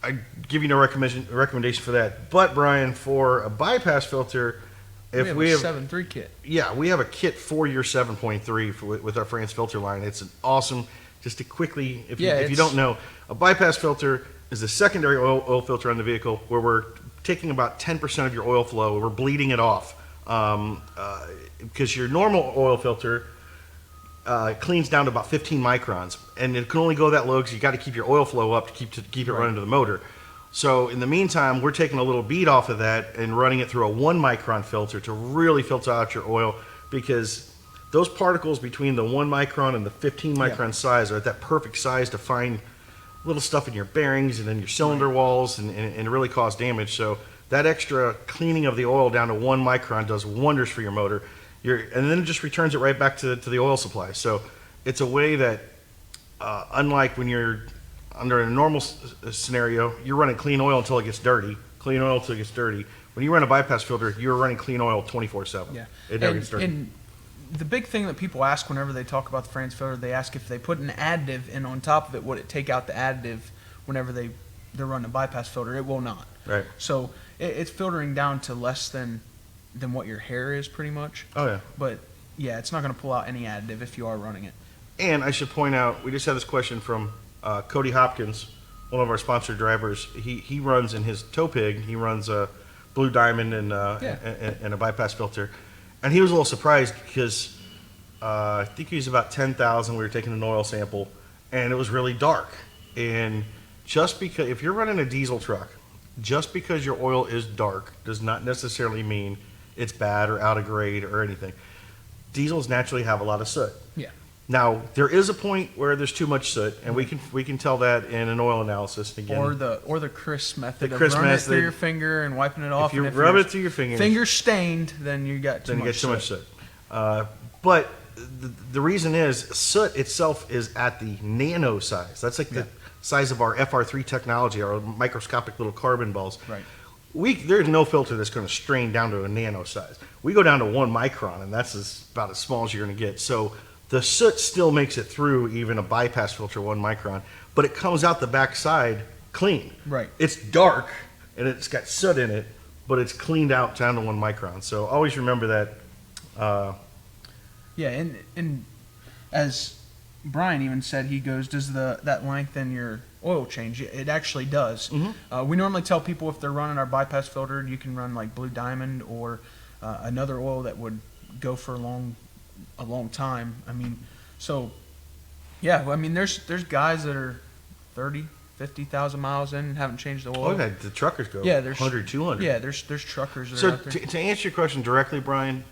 [SPEAKER 1] I give you no recommendation for that. But Brian, for a bypass filter, if we have a
[SPEAKER 2] 7.3 kit.
[SPEAKER 1] Yeah, we have a kit for your 7.3 with our France filter line. It's an awesome. Just to quickly, if you don't know, a bypass filter is a secondary oil filter on the vehicle where we're taking about 10% of your oil flow. We're bleeding it off because your normal oil filter cleans down to about 15 microns, and it can only go that low because you got to keep your oil flow up to keep it running to the motor. So in the meantime, we're taking a little bead off of that and running it through a 1 micron filter to really filter out your oil, because those particles between the 1 micron and the 15 micron size are at that perfect size to find little stuff in your bearings and in your cylinder walls and really cause damage. So that extra cleaning of the oil down to 1 micron does wonders for your motor. And then it just returns it right back to the oil supply. So it's a way that, unlike when you're under a normal scenario, you're running clean oil until it gets dirty. Clean oil until it gets dirty. When you run a bypass filter, you're running clean oil 24/7.
[SPEAKER 2] Yeah.
[SPEAKER 1] It never gets dirty.
[SPEAKER 2] And the big thing that people ask whenever they talk about the France filter, they ask if they put an additive in on top of it, would it take out the additive whenever they're running a bypass filter? It will not.
[SPEAKER 1] Right.
[SPEAKER 2] So it's filtering down to less than what your hair is, pretty much.
[SPEAKER 1] Oh, yeah.
[SPEAKER 2] But yeah, it's not going to pull out any additive if you are running it.
[SPEAKER 1] And I should point out, we just had this question from Cody Hopkins, one of our sponsored drivers. He runs in his tow pig. He runs a Blue Diamond and a bypass filter, and he was a little surprised because I think he was about 10,000. We were taking an oil sample, and it was really dark. And just because if you're running a diesel truck, just because your oil is dark does not necessarily mean it's bad or out of grade or anything. Diesels naturally have a lot of soot.
[SPEAKER 2] Yeah.
[SPEAKER 1] Now there is a point where there's too much soot, and we can tell that in an oil analysis. Again,
[SPEAKER 2] Or the Chris method.
[SPEAKER 1] The Chris
[SPEAKER 2] of running
[SPEAKER 1] method.
[SPEAKER 2] it through your finger and wiping it off.
[SPEAKER 1] if you
[SPEAKER 2] and
[SPEAKER 1] rub it through your fingers,
[SPEAKER 2] finger stained, then you got too
[SPEAKER 1] then you
[SPEAKER 2] much
[SPEAKER 1] get too much soot. But the reason is soot itself is at the nano size. That's like the size of our FR3 technology, our microscopic little carbon balls.
[SPEAKER 2] Right.
[SPEAKER 1] There's no filter that's going to strain down to a nano size. We go down to 1 micron, and that's about as small as you're going to get. So the soot still makes it through even a bypass filter 1 micron, but it comes out the backside clean.
[SPEAKER 2] Right.
[SPEAKER 1] It's dark, and it's got soot in it, but it's cleaned out down to 1 micron. So always remember that.
[SPEAKER 2] Yeah, and as Brian even said, he goes, does that lengthen your oil change? It actually does.
[SPEAKER 1] Mm-hmm.
[SPEAKER 2] We normally tell people if they're running our bypass filter, you can run like Blue Diamond or another oil that would go for a long time. I mean, so Yeah, well, I mean, there's guys that are 30, 50,000 miles in and haven't changed the oil.
[SPEAKER 1] Oh, the truckers go.
[SPEAKER 2] Yeah, there's
[SPEAKER 1] 100, 200.
[SPEAKER 2] Yeah, there's truckers that
[SPEAKER 1] So
[SPEAKER 2] are out there.
[SPEAKER 1] to answer your question directly, Brian,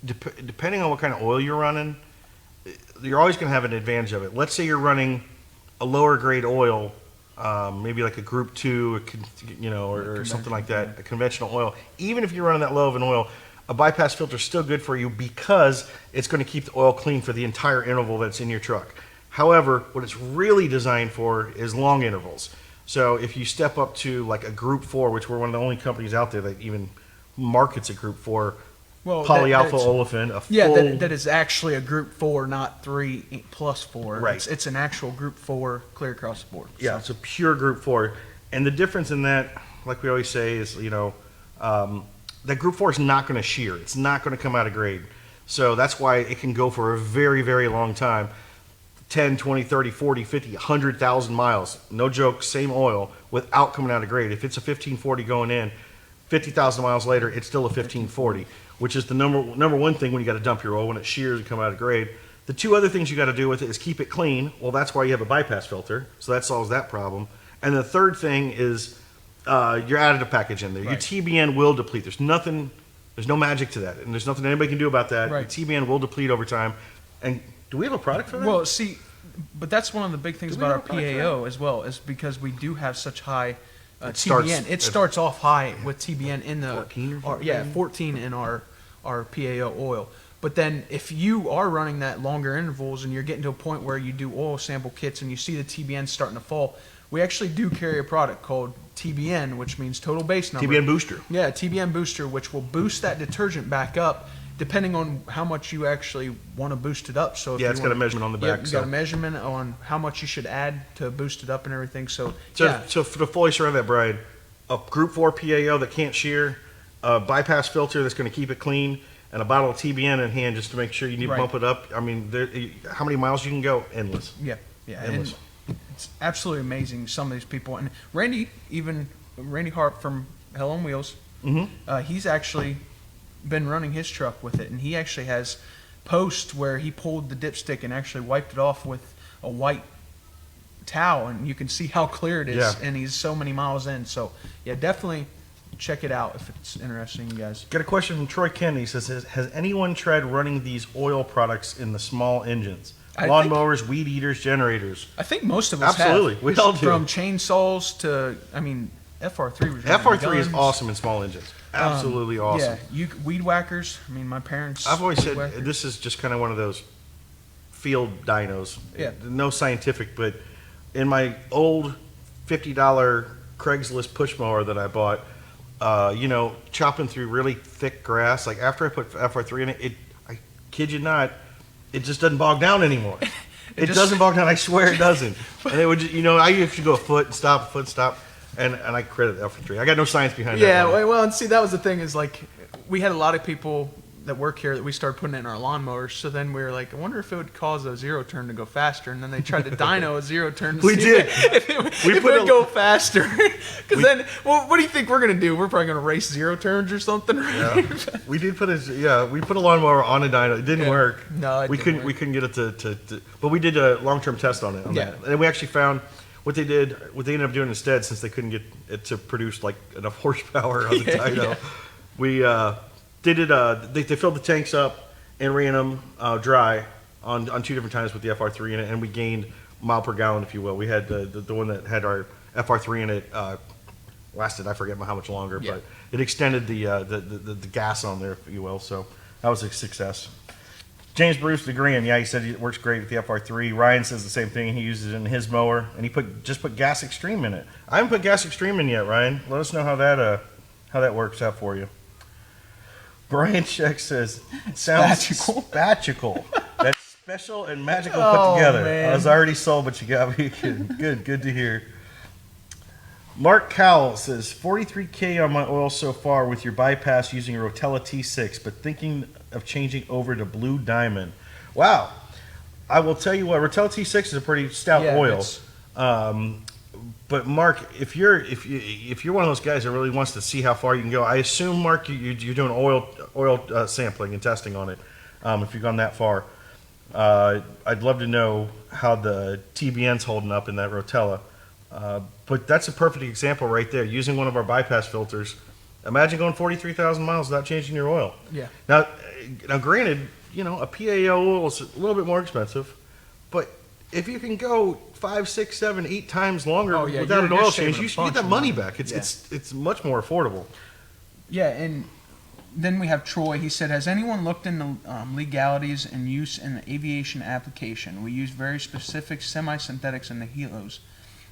[SPEAKER 1] depending on what kind of oil you're running, you're always going to have an advantage of it. Let's say you're running a lower grade oil, maybe like a Group 2, or something like that, a conventional oil. Even if you're running that low of an oil, a bypass filter is still good for you because it's going to keep the oil clean for the entire interval that's in your truck. However, what it's really designed for is long intervals. So if you step up to like a Group 4, which we're one of the only companies out there that even markets a Group 4, polyalpha olefin,
[SPEAKER 2] that is actually a Group 4, not 3+4.
[SPEAKER 1] Right.
[SPEAKER 2] It's an actual Group 4 clear across the board.
[SPEAKER 1] Yeah, it's a pure Group 4. And the difference in that, like we always say, is, that Group 4 is not going to shear. It's not going to come out of grade. So that's why it can go for a very, very long time. 10, 20, 30, 40, 50, 100,000 miles. No joke, same oil without coming out of grade. If it's a 1540 going in, 50,000 miles later, it's still a 1540, which is the number one thing when you got to dump your oil, when it shears and come out of grade. The two other things you got to do with it is keep it clean. Well, that's why you have a bypass filter. So that solves that problem. And the third thing is your additive package in there.
[SPEAKER 2] Right.
[SPEAKER 1] Your TBN will deplete. There's no magic to that. And there's nothing anybody can do about that.
[SPEAKER 2] Right.
[SPEAKER 1] Your TBN will deplete over time. And do we have a product for that?
[SPEAKER 2] Well, see, but that's one of the big things
[SPEAKER 1] Do we
[SPEAKER 2] about our
[SPEAKER 1] have a product for
[SPEAKER 2] PAO as well, is because we do have such high
[SPEAKER 1] starts
[SPEAKER 2] TBN. It
[SPEAKER 1] at-
[SPEAKER 2] starts off high with TBN in the
[SPEAKER 1] 14 or something?
[SPEAKER 2] 14 in our PAO oil. But then if you are running that longer intervals and you're getting to a point where you do oil sample kits and you see the TBN starting to fall, we actually do carry a product called TBN, which means total base number.
[SPEAKER 1] TBN booster.
[SPEAKER 2] Yeah, TBN booster, which will boost that detergent back up depending on how much you actually want to boost it up. So if
[SPEAKER 1] It's got a measurement on the back.
[SPEAKER 2] you got a measurement on how much you should add to boost it up and everything. So
[SPEAKER 1] So for the fully surround that, Brian, a Group 4 PAO that can't shear, a bypass filter that's going to keep it clean, and a bottle of TBN in hand just to make sure you need to
[SPEAKER 2] Right.
[SPEAKER 1] bump it up. I mean, how many miles you can go? Endless.
[SPEAKER 2] yeah,
[SPEAKER 1] Endless.
[SPEAKER 2] and it's absolutely amazing. Some of these people, and Randy Harp from Hell on Wheels, he's actually been running his truck with it, and he actually has posts where he pulled the dipstick and actually wiped it off with a white towel, and you can see how clear it is.
[SPEAKER 1] Yeah.
[SPEAKER 2] And he's so many miles in. So yeah, definitely check it out if it's interesting, you guys.
[SPEAKER 1] Got a question from Troy Kennedy. He says, has anyone tried running these oil products in the small engines? Lawnmowers, weed eaters, generators.
[SPEAKER 2] I think most of us
[SPEAKER 1] Absolutely.
[SPEAKER 2] have.
[SPEAKER 1] We all do.
[SPEAKER 2] From chainsaws to, FR3 was
[SPEAKER 1] FR3 is
[SPEAKER 2] guns.
[SPEAKER 1] awesome in small engines. Absolutely awesome.
[SPEAKER 2] Yeah, weed whackers. I mean, my parents.
[SPEAKER 1] I've always
[SPEAKER 2] weed
[SPEAKER 1] said
[SPEAKER 2] whackers.
[SPEAKER 1] this is just kind of one of those field dynos.
[SPEAKER 2] Yeah.
[SPEAKER 1] No scientific, but in my old $50 Craigslist push mower that I bought, chopping through really thick grass, like after I put FR3 in it, I kid you not, it just doesn't bog down anymore. It doesn't bog down. I swear it doesn't. And it would, I used to go a foot and stop. And I credit FR3. I got no science behind that.
[SPEAKER 2] Yeah,
[SPEAKER 1] one.
[SPEAKER 2] well, and see, that was the thing is like, we had a lot of people that work here that we started putting it in our lawnmowers. So then we were like, I wonder if it would cause a zero turn to go faster. And then they tried to dyno a zero turn. To
[SPEAKER 1] We
[SPEAKER 2] see
[SPEAKER 1] did.
[SPEAKER 2] if it would go faster. Because then, well, what do you think we're gonna do? We're probably gonna race zero turns or something. Right?
[SPEAKER 1] Yeah. We put a lawnmower on a dyno. It didn't work.
[SPEAKER 2] No,
[SPEAKER 1] we couldn't get it to but we did a long-term test on it.
[SPEAKER 2] Yeah.
[SPEAKER 1] And we actually found what they ended up doing instead, since they couldn't get it to produce like enough horsepower on the dyno. They filled the tanks up and ran them dry on 2 different times with the FR3 in it, and we gained mile per gallon, if you will. We had the one that had our FR3 in it lasted, I forget how much longer,
[SPEAKER 2] Yeah.
[SPEAKER 1] but it extended the gas on there, if you will. So that was a success. James Bruce agreeing. Yeah, he said it works great with the FR3. Ryan says the same thing. He uses it in his mower, and he just put Gas Extreme in it. I haven't put Gas Extreme in yet, Ryan. Let us know how that works out for you. Brian Scheck says, sounds spatchical. That's special and magical put together.
[SPEAKER 2] Man.
[SPEAKER 1] I was already sold, but you got me. Good to hear. Mark Cowell says, 43K on my oil so far with your bypass using a Rotella T6, but thinking of changing over to Blue Diamond. Wow. I will tell you what, Rotella T6 is a pretty stout oil. But Mark, if you're one of those guys that really wants to see how far you can go, I assume, Mark, you're doing oil sampling and testing on it. If you've gone that far, I'd love to know how the TBN's holding up in that Rotella. But that's a perfect example right there. Using one of our bypass filters. Imagine going 43,000 miles without changing your oil.
[SPEAKER 2] Yeah.
[SPEAKER 1] Now granted, a PAO oil is a little bit more expensive, but if you can go 5, 6, 7, 8 times longer without an oil change, you should get that money back. It's much more affordable.
[SPEAKER 2] Yeah, and then we have Troy. He said, has anyone looked into legalities and use in the aviation application? We use very specific semi-synthetics in the helos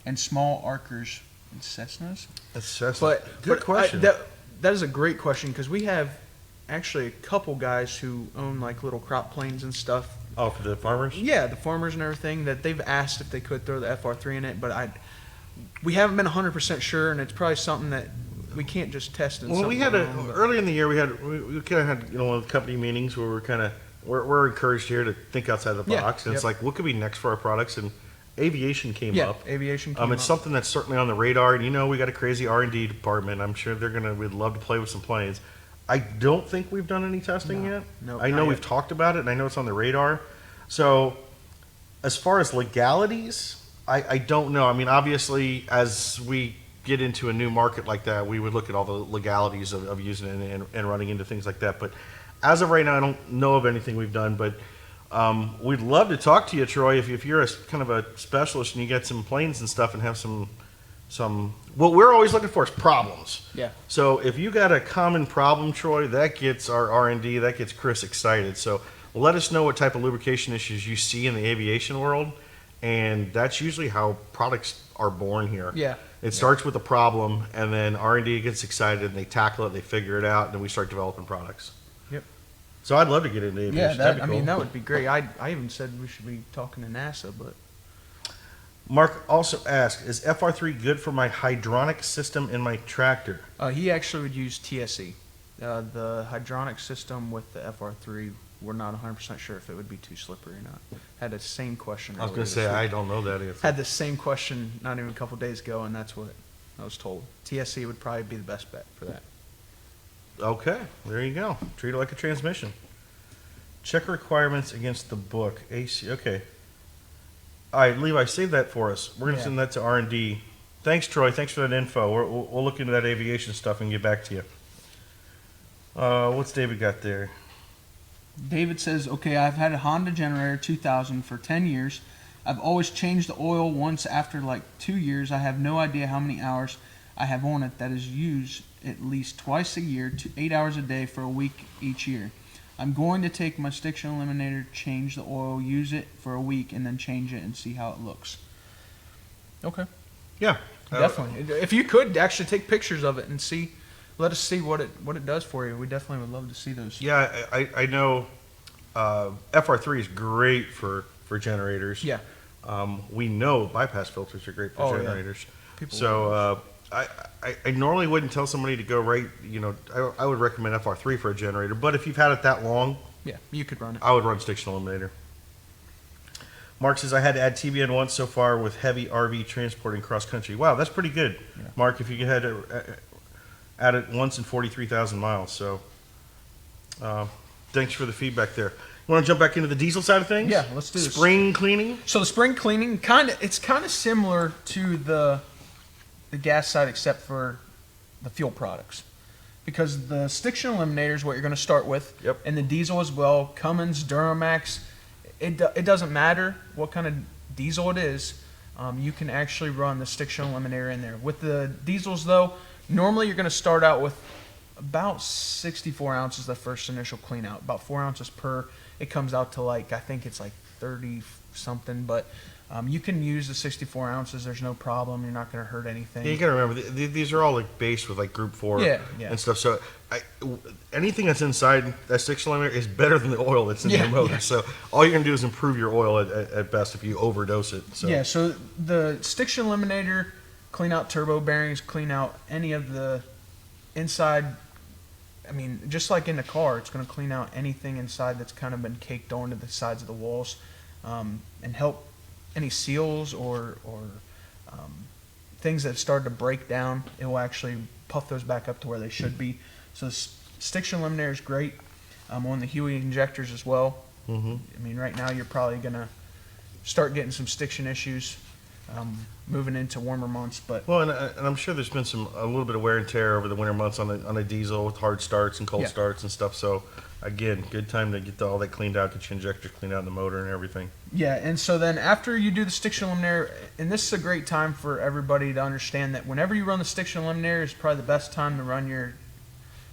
[SPEAKER 2] and small arcers in Cessnas.
[SPEAKER 1] Good question.
[SPEAKER 2] That is a great question, because we have actually a couple guys who own like little crop planes and stuff.
[SPEAKER 1] Oh, for the farmers?
[SPEAKER 2] Yeah, the farmers and everything, that they've asked if they could throw the FR3 in it, but we haven't been 100% sure, and it's probably something that we can't just test.
[SPEAKER 1] Well, we had early in the year we kind of had one of the company meetings where we're encouraged here to think outside the box, and it's like, what could be next for our products? And aviation came up.
[SPEAKER 2] Aviation came up.
[SPEAKER 1] It's something that's certainly on the radar, and we got a crazy R&D department. I'm sure we'd love to play with some planes. I don't think we've done any testing yet.
[SPEAKER 2] No,
[SPEAKER 1] I know we've talked about it, and I know it's on the radar. So, as far as legalities, I don't know. I mean, obviously, as we get into a new market like that, we would look at all the legalities of using it and running into things like that. But as of right now, I don't know of anything we've done. But we'd love to talk to you, Troy, if you're a kind of a specialist and you get some planes and stuff and have some what we're always looking for is problems.
[SPEAKER 2] Yeah.
[SPEAKER 1] So if you got a common problem, Troy, that gets our R&D, that gets Chris excited. So let us know what type of lubrication issues you see in the aviation world, and that's usually how products are born here.
[SPEAKER 2] Yeah.
[SPEAKER 1] It starts with a problem, and then R&D gets excited, and they tackle it, they figure it out, and then we start developing products.
[SPEAKER 2] Yep.
[SPEAKER 1] So I'd love to get into aviation.
[SPEAKER 2] Yeah,
[SPEAKER 1] That'd be cool.
[SPEAKER 2] that would be great. I even said we should be talking to NASA, but...
[SPEAKER 1] Mark also asked, is FR3 good for my hydronic system in my tractor?
[SPEAKER 2] He actually would use TSE. The hydronic system with the FR3, we're not 100% sure if it would be too slippery or not. Had the same question.
[SPEAKER 1] I was going to say, I don't know that answer.
[SPEAKER 2] Had the same question not even a couple days ago, and that's what I was told. TSE would probably be the best bet for that.
[SPEAKER 1] Okay, there you go. Treat it like a transmission. Check requirements against the book. AC, okay. All right, Levi, save that for us. We're going to send that to R&D. Thanks, Troy. Thanks for that info. We'll look into that aviation stuff and get back to you. What's David got there?
[SPEAKER 2] David says, okay, I've had a Honda Generator 2000 for 10 years. I've always changed the oil once after like 2 years. I have no idea how many hours I have on it that is used at least twice a year to 8 hours a day for a week each year. I'm going to take my stiction eliminator, change the oil, use it for a week, and then change it and see how it looks. Okay.
[SPEAKER 1] Yeah.
[SPEAKER 2] Definitely. If you could actually take pictures of it and let us see what it does for you. We definitely would love to see those.
[SPEAKER 1] Yeah, I know FR3 is great for generators.
[SPEAKER 2] Yeah.
[SPEAKER 1] We know bypass filters are great for generators.
[SPEAKER 2] Yeah.
[SPEAKER 1] So I normally wouldn't tell somebody to go right, I would recommend FR3 for a generator, but if you've had it that long,
[SPEAKER 2] yeah, you could run it.
[SPEAKER 1] I would run stiction eliminator. Mark says, I had to add TBN once so far with heavy RV transporting cross country. Wow, that's pretty good. Yeah. Mark, if you had to add it once in 43,000 miles. So thanks for the feedback there. You want to jump back into the diesel side of things?
[SPEAKER 2] Yeah, let's do this.
[SPEAKER 1] Spring cleaning?
[SPEAKER 2] So the spring cleaning, it's kind of similar to the gas side, except for the fuel products, because the stiction eliminator is what you're going to start with.
[SPEAKER 1] Yep.
[SPEAKER 2] And the diesel as well. Cummins, Duramax, it doesn't matter what kind of diesel it is. You can actually run the stiction eliminator in there. With the diesels though, normally you're going to start out with about 64 ounces the first initial clean out, about 4 ounces per. It comes out to I think it's like 30 something, but you can use the 64 ounces. There's no problem. You're not going to hurt anything.
[SPEAKER 1] Yeah, you got to remember, these are all based with Group 4 and stuff. So anything that's inside that stiction eliminator is better than the oil that's in your motor. Yeah. So all you're going to do is improve your oil at best if you overdose it. So.
[SPEAKER 2] Yeah, so the stiction eliminator, clean out turbo bearings, clean out any of the inside. I mean, just like in the car, it's going to clean out anything inside that's kind of been caked onto the sides of the walls, and help any seals or things that started to break down. It will actually puff those back up to where they should be. So the stiction eliminator is great. On the Huey injectors as well. I mean, right now you're probably gonna start getting some stiction issues moving into warmer months. But
[SPEAKER 1] Well, and I'm sure there's been a little bit of wear and tear over the winter months on a diesel with hard starts and cold starts and stuff. So again, good time to get all that cleaned out, get your injectors cleaned out in the motor and everything.
[SPEAKER 2] yeah, and so then after you do the stiction eliminator, and this is a great time for everybody to understand that whenever you run the stiction eliminator is probably the best time to run your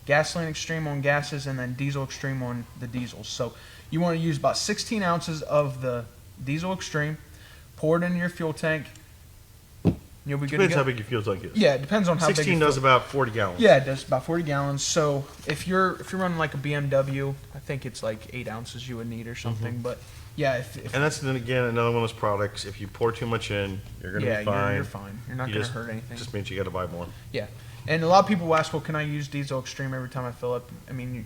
[SPEAKER 2] gasoline extreme on gases and then diesel extreme on the diesels. So you want to use about 16 ounces of the diesel extreme, pour it into your fuel tank. You'll be good
[SPEAKER 1] Depends
[SPEAKER 2] to go.
[SPEAKER 1] how big your fuel tank is.
[SPEAKER 2] Yeah, it depends on how
[SPEAKER 1] 16
[SPEAKER 2] big your
[SPEAKER 1] does
[SPEAKER 2] fuel-
[SPEAKER 1] about 40 gallons.
[SPEAKER 2] Yeah, it does about 40 gallons. So if you're running like a BMW, I think it's like 8 ounces you would need or something. But yeah, if
[SPEAKER 1] And that's then again another one of those products. If you pour too much in, you're going to
[SPEAKER 2] yeah,
[SPEAKER 1] be fine.
[SPEAKER 2] you're fine. You're not
[SPEAKER 1] You
[SPEAKER 2] going to
[SPEAKER 1] just-
[SPEAKER 2] hurt anything.
[SPEAKER 1] Just means you got to buy more.
[SPEAKER 2] Yeah, and a lot of people ask, well, can I use diesel extreme every time I fill up? I mean,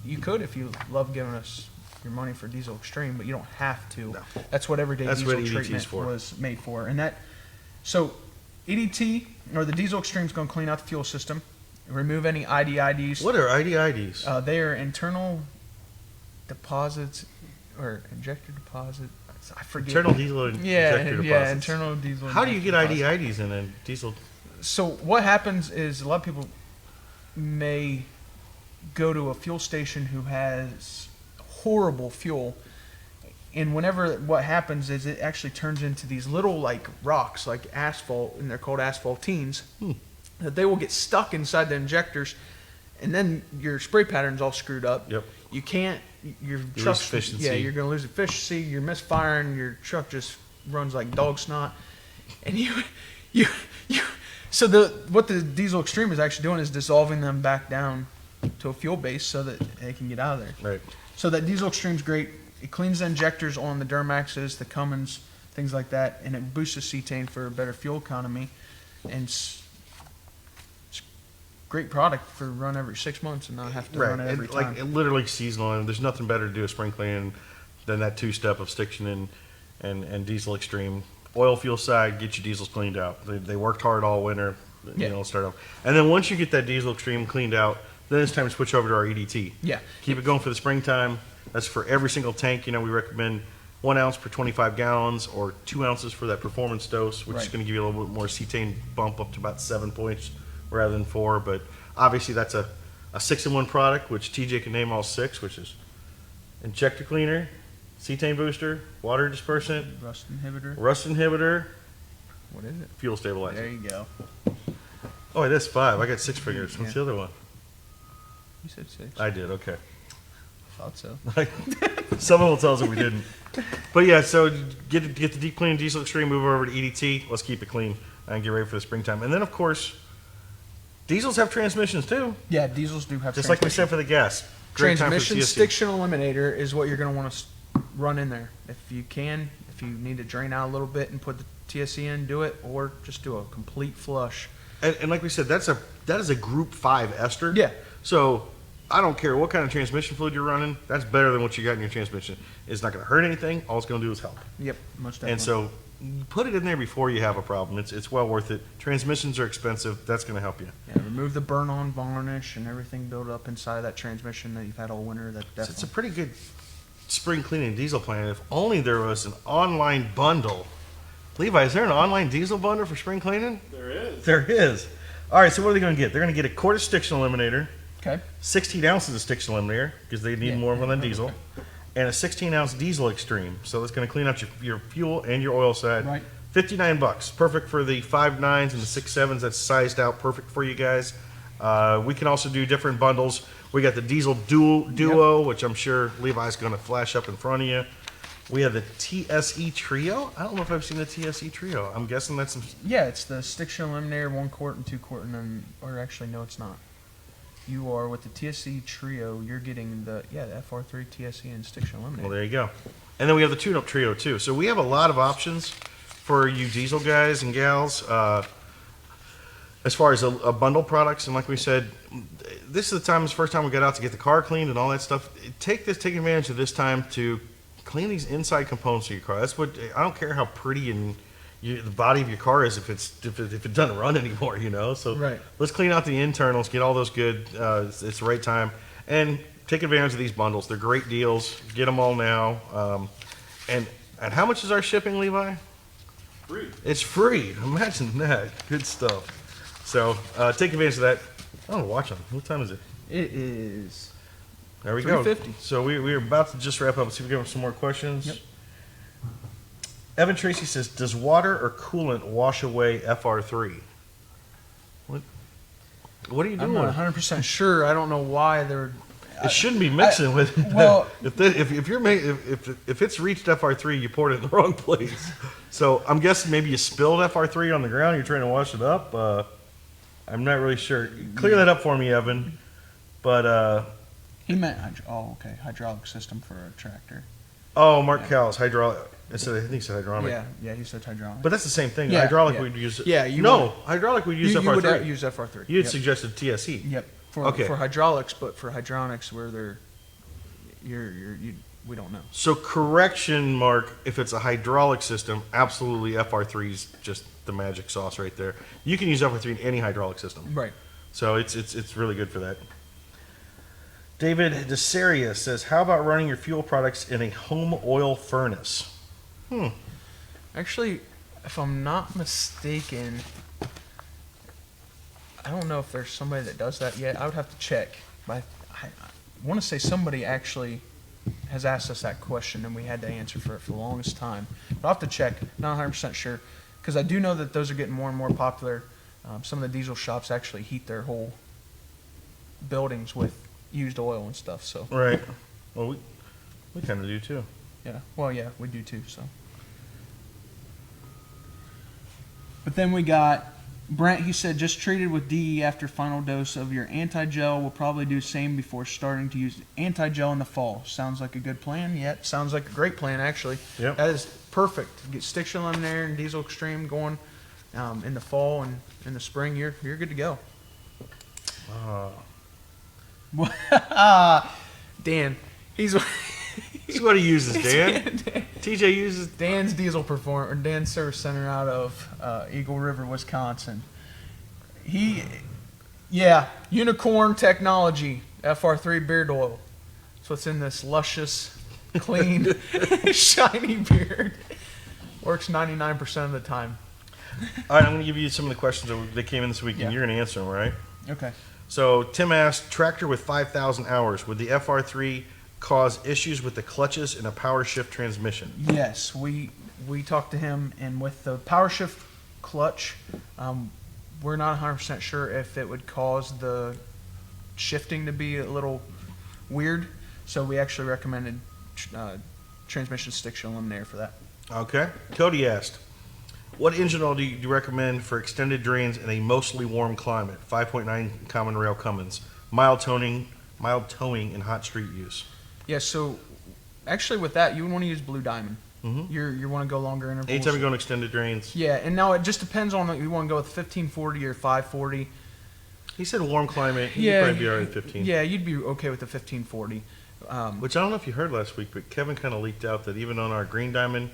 [SPEAKER 2] you could if you love giving us your money for diesel extreme, but you don't have to.
[SPEAKER 1] No.
[SPEAKER 2] That's what everyday
[SPEAKER 1] That's
[SPEAKER 2] diesel
[SPEAKER 1] what EDT is
[SPEAKER 2] treatment
[SPEAKER 1] for.
[SPEAKER 2] was made for. And that, so EDT or the diesel extreme is going to clean out the fuel system, remove any IDIDs.
[SPEAKER 1] What are IDIDs?
[SPEAKER 2] They are internal deposits or injector deposit. I forget.
[SPEAKER 1] Internal diesel injector deposits.
[SPEAKER 2] Yeah, internal diesel.
[SPEAKER 1] How do you get
[SPEAKER 2] injector deposits.
[SPEAKER 1] IDIDs in a diesel?
[SPEAKER 2] So what happens is a lot of people may go to a fuel station who has horrible fuel, and whenever what happens is it actually turns into these little like rocks, like asphalt, and they're called asphaltenes, that they will get stuck inside the injectors, and then your spray pattern's all screwed up.
[SPEAKER 1] Yep.
[SPEAKER 2] You can't. Your
[SPEAKER 1] lose
[SPEAKER 2] truck.
[SPEAKER 1] efficiency.
[SPEAKER 2] Yeah, you're gonna lose efficiency. You're misfiring. Your truck just runs like dog snot, and you. So what the diesel extreme is actually doing is dissolving them back down to a fuel base so that they can get out of there.
[SPEAKER 1] Right.
[SPEAKER 2] So that diesel extreme's great. It cleans the injectors on the Duramaxes, the Cummins, things like that, and it boosts the cetane for a better fuel economy. And it's a great product for run every 6 months and not have to run it every time.
[SPEAKER 1] Like literally seasonal, and there's nothing better to do a spring cleaning than that two-step of stiction and diesel extreme. Oil fuel side, get your diesels cleaned out. They worked hard all winter, start off. And then once you get that diesel extreme cleaned out, then it's time to switch over to our EDT.
[SPEAKER 2] Yeah.
[SPEAKER 1] Keep it going for the springtime. That's for every single tank. We recommend 1 ounce per 25 gallons or 2 ounces for that performance dose, which is
[SPEAKER 2] Right.
[SPEAKER 1] going to give you a little bit more cetane bump up to about 7 points rather than 4. But obviously that's a 6-in-1 product, which TJ can name all 6, which is injector cleaner, cetane booster, water dispersant,
[SPEAKER 2] Rust inhibitor.
[SPEAKER 1] rust inhibitor,
[SPEAKER 2] What is it?
[SPEAKER 1] fuel stabilizer.
[SPEAKER 2] There you go.
[SPEAKER 1] Oh, that's 5. I got 6 fingers. What's the other one?
[SPEAKER 2] You said 6.
[SPEAKER 1] I did. Okay.
[SPEAKER 2] Thought so.
[SPEAKER 1] Someone will tell us if we didn't. But yeah, so get the deep clean diesel extreme, move over to EDT. Let's keep it clean and get ready for the springtime. And then of course, diesels have transmissions too,
[SPEAKER 2] Yeah, diesels do have
[SPEAKER 1] just like we said for the gas. Great time for
[SPEAKER 2] transmission
[SPEAKER 1] TSC.
[SPEAKER 2] stiction eliminator is what you're going to want to run in there. If you can, if you need to drain out a little bit and put the TSC in, do it, or just do a complete flush.
[SPEAKER 1] And like we said, that is a Group 5 ester.
[SPEAKER 2] Yeah.
[SPEAKER 1] So I don't care what kind of transmission fluid you're running. That's better than what you got in your transmission. It's not going to hurt anything. All it's going to do is help.
[SPEAKER 2] Yep, most definitely.
[SPEAKER 1] And so put it in there before you have a problem. It's well worth it. Transmissions are expensive. That's going to help you.
[SPEAKER 2] yeah, remove the burn-on varnish and everything built up inside of that transmission that you've had all winter. That
[SPEAKER 1] So it's a
[SPEAKER 2] definitely.
[SPEAKER 1] pretty good spring cleaning diesel plan. If only there was an online bundle. Levi, is there an online diesel bundle for spring cleaning?
[SPEAKER 3] There is.
[SPEAKER 1] There is. All right, so what are they going to get? They're going to get a quart of stiction eliminator,
[SPEAKER 2] Okay.
[SPEAKER 1] 16 ounces of stiction eliminator, because they need
[SPEAKER 2] Yeah.
[SPEAKER 1] more of them than diesel, and a 16-ounce diesel extreme. So that's going to clean out your fuel and your oil side.
[SPEAKER 2] Right.
[SPEAKER 1] $59. Perfect for the 5.9s and the 6.7s. That's sized out perfect for you guys. We can also do different bundles. We got the diesel duo, which I'm sure Levi's going to flash up in front of you. We have the TSE Trio. I don't know if I've seen the TSE Trio. I'm guessing that's some.
[SPEAKER 2] Yeah, it's the stiction eliminator, 1 quart and 2 quart, and then, or actually, no, it's not. You are with the TSE Trio. You're getting the FR3 TSE and stiction eliminator.
[SPEAKER 1] Well, there you go. And then we have the tune-up trio too. So we have a lot of options for you diesel guys and gals. As far as a bundle products, and like we said, this is the time. It's the first time we got out to get the car cleaned and all that stuff. Take advantage of this time to clean these inside components of your car. That's what I don't care how pretty and the body of your car is if it doesn't run anymore, So
[SPEAKER 2] Right.
[SPEAKER 1] let's clean out the internals, get all those good. It's the right time. And take advantage of these bundles. They're great deals. Get them all now. And how much is our shipping, Levi?
[SPEAKER 3] Free.
[SPEAKER 1] It's free. Imagine that. Good stuff. So take advantage of that. Oh, watch on. What time is it?
[SPEAKER 2] It is.
[SPEAKER 1] There we go.
[SPEAKER 2] 3:50.
[SPEAKER 1] So we're about to just wrap up. See if we can have some more questions.
[SPEAKER 2] Yep.
[SPEAKER 1] Evan Tracy says, does water or coolant wash away FR3? What are you doing?
[SPEAKER 2] I'm not 100% sure. I don't know why they're.
[SPEAKER 1] It shouldn't be mixing with.
[SPEAKER 2] well-
[SPEAKER 1] if it's reached FR3, you poured it in the wrong place. So I'm guessing maybe you spilled FR3 on the ground. You're trying to wash it up. I'm not really sure. Clear that up for me, Evan. But
[SPEAKER 2] He meant hydraulic system for a tractor.
[SPEAKER 1] Mark Cowles, hydraulic. I think he said hydronic.
[SPEAKER 2] Yeah, he said hydraulic.
[SPEAKER 1] But that's the same thing.
[SPEAKER 2] Yeah,
[SPEAKER 1] Hydraulic
[SPEAKER 2] yeah.
[SPEAKER 1] we'd use. Hydraulic we'd use
[SPEAKER 2] you
[SPEAKER 1] FR3.
[SPEAKER 2] would use FR3.
[SPEAKER 1] You had
[SPEAKER 2] Yep.
[SPEAKER 1] suggested TSE.
[SPEAKER 2] Yep. For hydraulics, but for hydronics, where they're, we don't know.
[SPEAKER 1] So correction, Mark. If it's a hydraulic system, absolutely FR3 is just the magic sauce right there. You can use FR3 in any hydraulic system.
[SPEAKER 2] Right.
[SPEAKER 1] So it's really good for that. David DeSaria says, how about running your fuel products in a home oil furnace?
[SPEAKER 2] Actually, if I'm not mistaken, I don't know if there's somebody that does that yet. I would have to check. But I want to say somebody actually has asked us that question, and we had to answer for it for the longest time. But I'll have to check. Not 100% sure. Because I do know that those are getting more and more popular. Some of the diesel shops actually heat their whole buildings with used oil and stuff. So
[SPEAKER 1] Right. Well, we kind of do too.
[SPEAKER 2] yeah. Well, yeah, we do too. So. But then we got Brent. He said, just treated with DE after final dose of your anti-gel. We'll probably do same before starting to use anti-gel in the fall. Sounds like a good plan. Yep, sounds like a great plan actually.
[SPEAKER 1] Yep.
[SPEAKER 2] That is perfect. Get Stiction Eliminator and Diesel Extreme going in the fall and in the spring. You're good to go. Dan, he's
[SPEAKER 1] This is what he uses, Dan. TJ uses.
[SPEAKER 2] Dan's Dan's Service Center out of Eagle River, Wisconsin. Unicorn Technology FR3 beard oil. That's what's in this luscious, clean, shiny beard. Works 99% of the time.
[SPEAKER 1] All right, I'm going to give you some of the questions that came in this week, and
[SPEAKER 2] Yeah.
[SPEAKER 1] you're going to answer them, right?
[SPEAKER 2] Okay.
[SPEAKER 1] So Tim asked, tractor with 5,000 hours, would the FR3 cause issues with the clutches in a power shift transmission?
[SPEAKER 2] Yes, we talked to him, and with the power shift clutch, we're not 100% sure if it would cause the shifting to be a little weird. So we actually recommended transmission Stiction Eliminator for that.
[SPEAKER 1] Okay. Cody asked, what engine oil do you recommend for extended drains in a mostly warm climate? 5.9 common rail Cummins. Mild towing in hot street use.
[SPEAKER 2] Yeah, so actually with that, you would want to use Blue Diamond.
[SPEAKER 1] Mm-hmm.
[SPEAKER 2] You want to go longer intervals.
[SPEAKER 1] Anytime you're going extended drains.
[SPEAKER 2] Yeah, and now it just depends on if you want to go with 1540 or 540.
[SPEAKER 1] He said warm climate. He'd probably be all right at 15.
[SPEAKER 2] Yeah, you'd be okay with the 1540.
[SPEAKER 1] Which I don't know if you heard last week, but Kevin kind of leaked out that even on our Green Diamond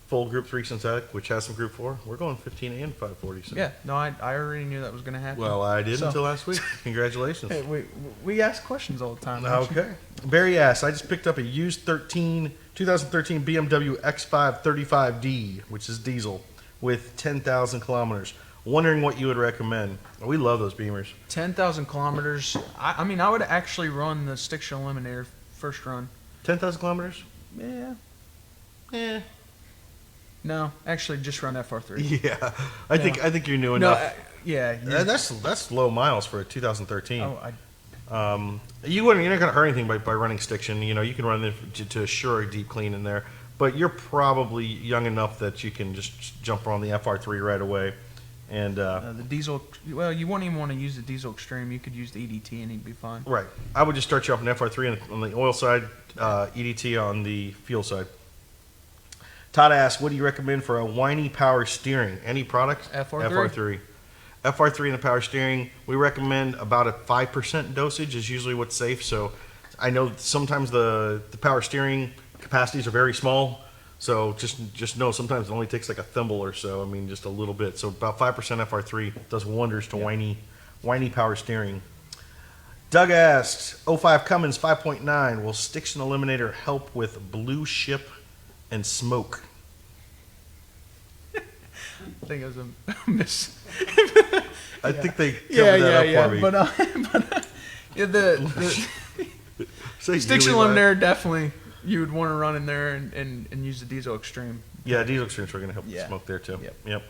[SPEAKER 1] full Group 3 synthetic, which has some Group 4, we're going 15 and 540. So.
[SPEAKER 2] Yeah, no, I already knew that was going to happen.
[SPEAKER 1] Well, I didn't
[SPEAKER 2] So-
[SPEAKER 1] until last week. Congratulations.
[SPEAKER 2] Hey, we ask questions all the time. don't you?
[SPEAKER 1] Okay. Barry asks, I just picked up a used 2013 BMW X5 35D, which is diesel, with 10,000 kilometers. Wondering what you would recommend. We love those Beamers.
[SPEAKER 2] 10,000 kilometers. I mean, I would actually run the Stiction Eliminator first run.
[SPEAKER 1] 10,000 kilometers?
[SPEAKER 2] Yeah.
[SPEAKER 1] Eh.
[SPEAKER 2] No, actually, just run FR3.
[SPEAKER 1] Yeah. I think you're new
[SPEAKER 2] No,
[SPEAKER 1] enough.
[SPEAKER 2] yeah.
[SPEAKER 1] That's low miles for a 2013.
[SPEAKER 2] Oh,
[SPEAKER 1] You're not going to hurt anything by running Stiction. You know, you can run it to assure a deep clean in there. But you're probably young enough that you can just jump on the FR3 right away. And
[SPEAKER 2] the diesel. Well, you wouldn't even want to use the diesel extreme. You could use the EDT and it'd be fine.
[SPEAKER 1] right. I would just start you off on FR3 on the oil side, EDT on the fuel side. Todd asks, what do you recommend for a whiny power steering? Any product?
[SPEAKER 2] FR3.
[SPEAKER 1] FR3. FR3 in the power steering, we recommend about a 5% dosage is usually what's safe. So I know sometimes the power steering capacities are very small. So just know sometimes it only takes like a thimble or so. I mean, just a little bit. So about 5% FR3 does wonders to whiny power steering. Doug asks, '05 Cummins 5.9, will Stiction Eliminator help with blue ship and smoke?
[SPEAKER 2] I think it was a miss.
[SPEAKER 1] I think they covered that up for me.
[SPEAKER 2] But the
[SPEAKER 1] Say
[SPEAKER 2] Stiction
[SPEAKER 1] Julie
[SPEAKER 2] Eliminator, definitely you would want to run in there and use the Diesel Extreme.
[SPEAKER 1] Yeah, Diesel Extremes are going to help with
[SPEAKER 2] Yeah.
[SPEAKER 1] smoke there too.
[SPEAKER 2] Yep.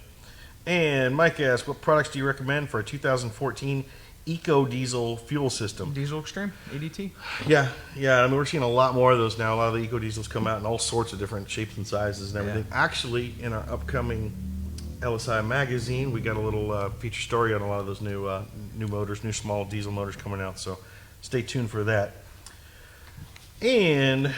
[SPEAKER 1] And Mike asks, what products do you recommend for a 2014 Eco Diesel fuel system?
[SPEAKER 2] Diesel Extreme, ADT.
[SPEAKER 1] Yeah. I mean, we're seeing a lot more of those now. A lot of the Eco Diesels come out in all sorts of different shapes and sizes and everything.
[SPEAKER 2] Yeah.
[SPEAKER 1] Actually, in our upcoming LSI magazine, we got a little feature story on a lot of those new motors, new small diesel motors coming out. So stay tuned for that. And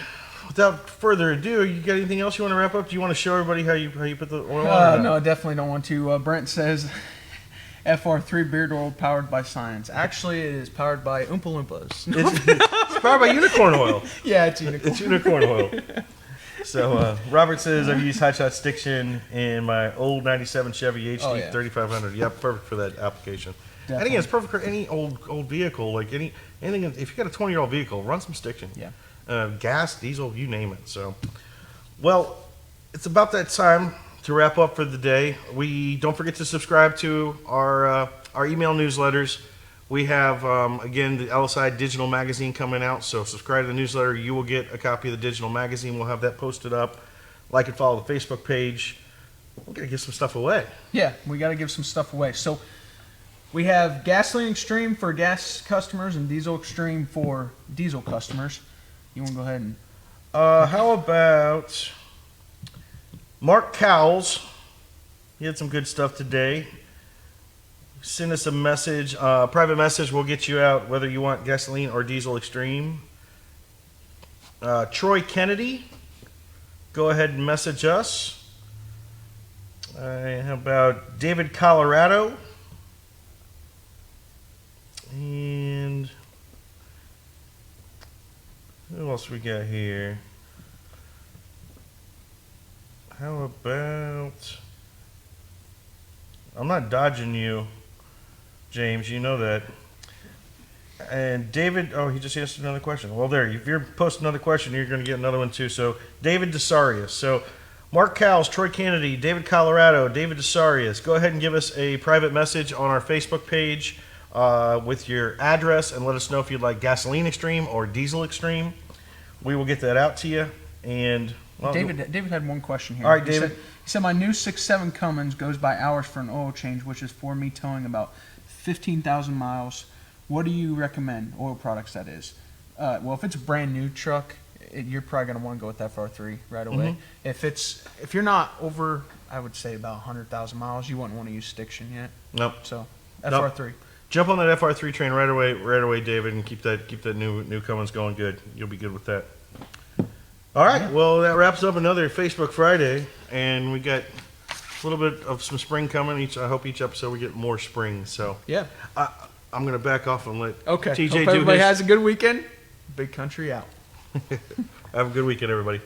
[SPEAKER 1] without further ado, you got anything else you want to wrap up? Do you want to show everybody how you put the oil on?
[SPEAKER 2] No, I definitely don't want to. Brent says FR3 beard oil powered by science. Actually, it is powered by Oompa Loompas.
[SPEAKER 1] It's powered by unicorn oil.
[SPEAKER 2] Yeah, it's unicorn.
[SPEAKER 1] It's unicorn oil. So Robert says, I've used Hot Shot Stiction in my old 97 Chevy HD 3500. Yep, perfect for that application.
[SPEAKER 2] Definitely.
[SPEAKER 1] And again, it's perfect for any old vehicle. Like anything, if you got a 20-year-old vehicle, run some Stiction.
[SPEAKER 2] Yeah.
[SPEAKER 1] Gas, diesel, you name it. So, well, it's about that time to wrap up for the day. Don't forget to subscribe to our email newsletters. We have, again, the LSI digital magazine coming out, so subscribe to the newsletter. You will get a copy of the digital magazine. We'll have that posted up. Like and follow the Facebook page. We're going to give some stuff away.
[SPEAKER 2] Yeah, we got to give some stuff away. So we have Gasoline Extreme for gas customers and Diesel Extreme for diesel customers. You want to go ahead and...
[SPEAKER 1] How about Mark Cowles? He had some good stuff today. Send us a message, private message. We'll get you out whether you want gasoline or diesel extreme. Troy Kennedy, go ahead and message us. How about David Colorado? And who else we got here? How about... I'm not dodging you, James, you know that. And David, he just answered another question. Well, there, if you're posting another question, you're going to get another one too. So, David DeSarius. So, Mark Cowles, Troy Kennedy, David Colorado, David DeSarius. Go ahead and give us a private message on our Facebook page with your address and let us know if you'd like gasoline extreme or diesel extreme. We will get that out to you. And well,
[SPEAKER 2] David had one question here.
[SPEAKER 1] All right, David.
[SPEAKER 2] He said, my new 6.7 Cummins goes by hours for an oil change, which is for me towing about 15,000 miles. What do you recommend? Oil products, that is. Well, if it's a brand new truck, you're probably going to want to go with FR3 right away.
[SPEAKER 1] Mm-hmm.
[SPEAKER 2] If you're not over, I would say about 100,000 miles, you wouldn't want to use Stiction yet.
[SPEAKER 1] Nope.
[SPEAKER 2] So
[SPEAKER 1] Nope.
[SPEAKER 2] FR3.
[SPEAKER 1] Jump on that FR3 train right away, David, and keep that new Cummins going good. You'll be good with that. All right, well, that wraps up another Facebook Friday, and we got a little bit of some spring coming. I hope each episode we get more spring. So
[SPEAKER 2] Yeah.
[SPEAKER 1] I'm going to back off and let
[SPEAKER 2] Okay.
[SPEAKER 1] TJ
[SPEAKER 2] Hope
[SPEAKER 1] do
[SPEAKER 2] everybody
[SPEAKER 1] his.
[SPEAKER 2] has a good weekend. Big Country out.
[SPEAKER 1] Have a good weekend, everybody.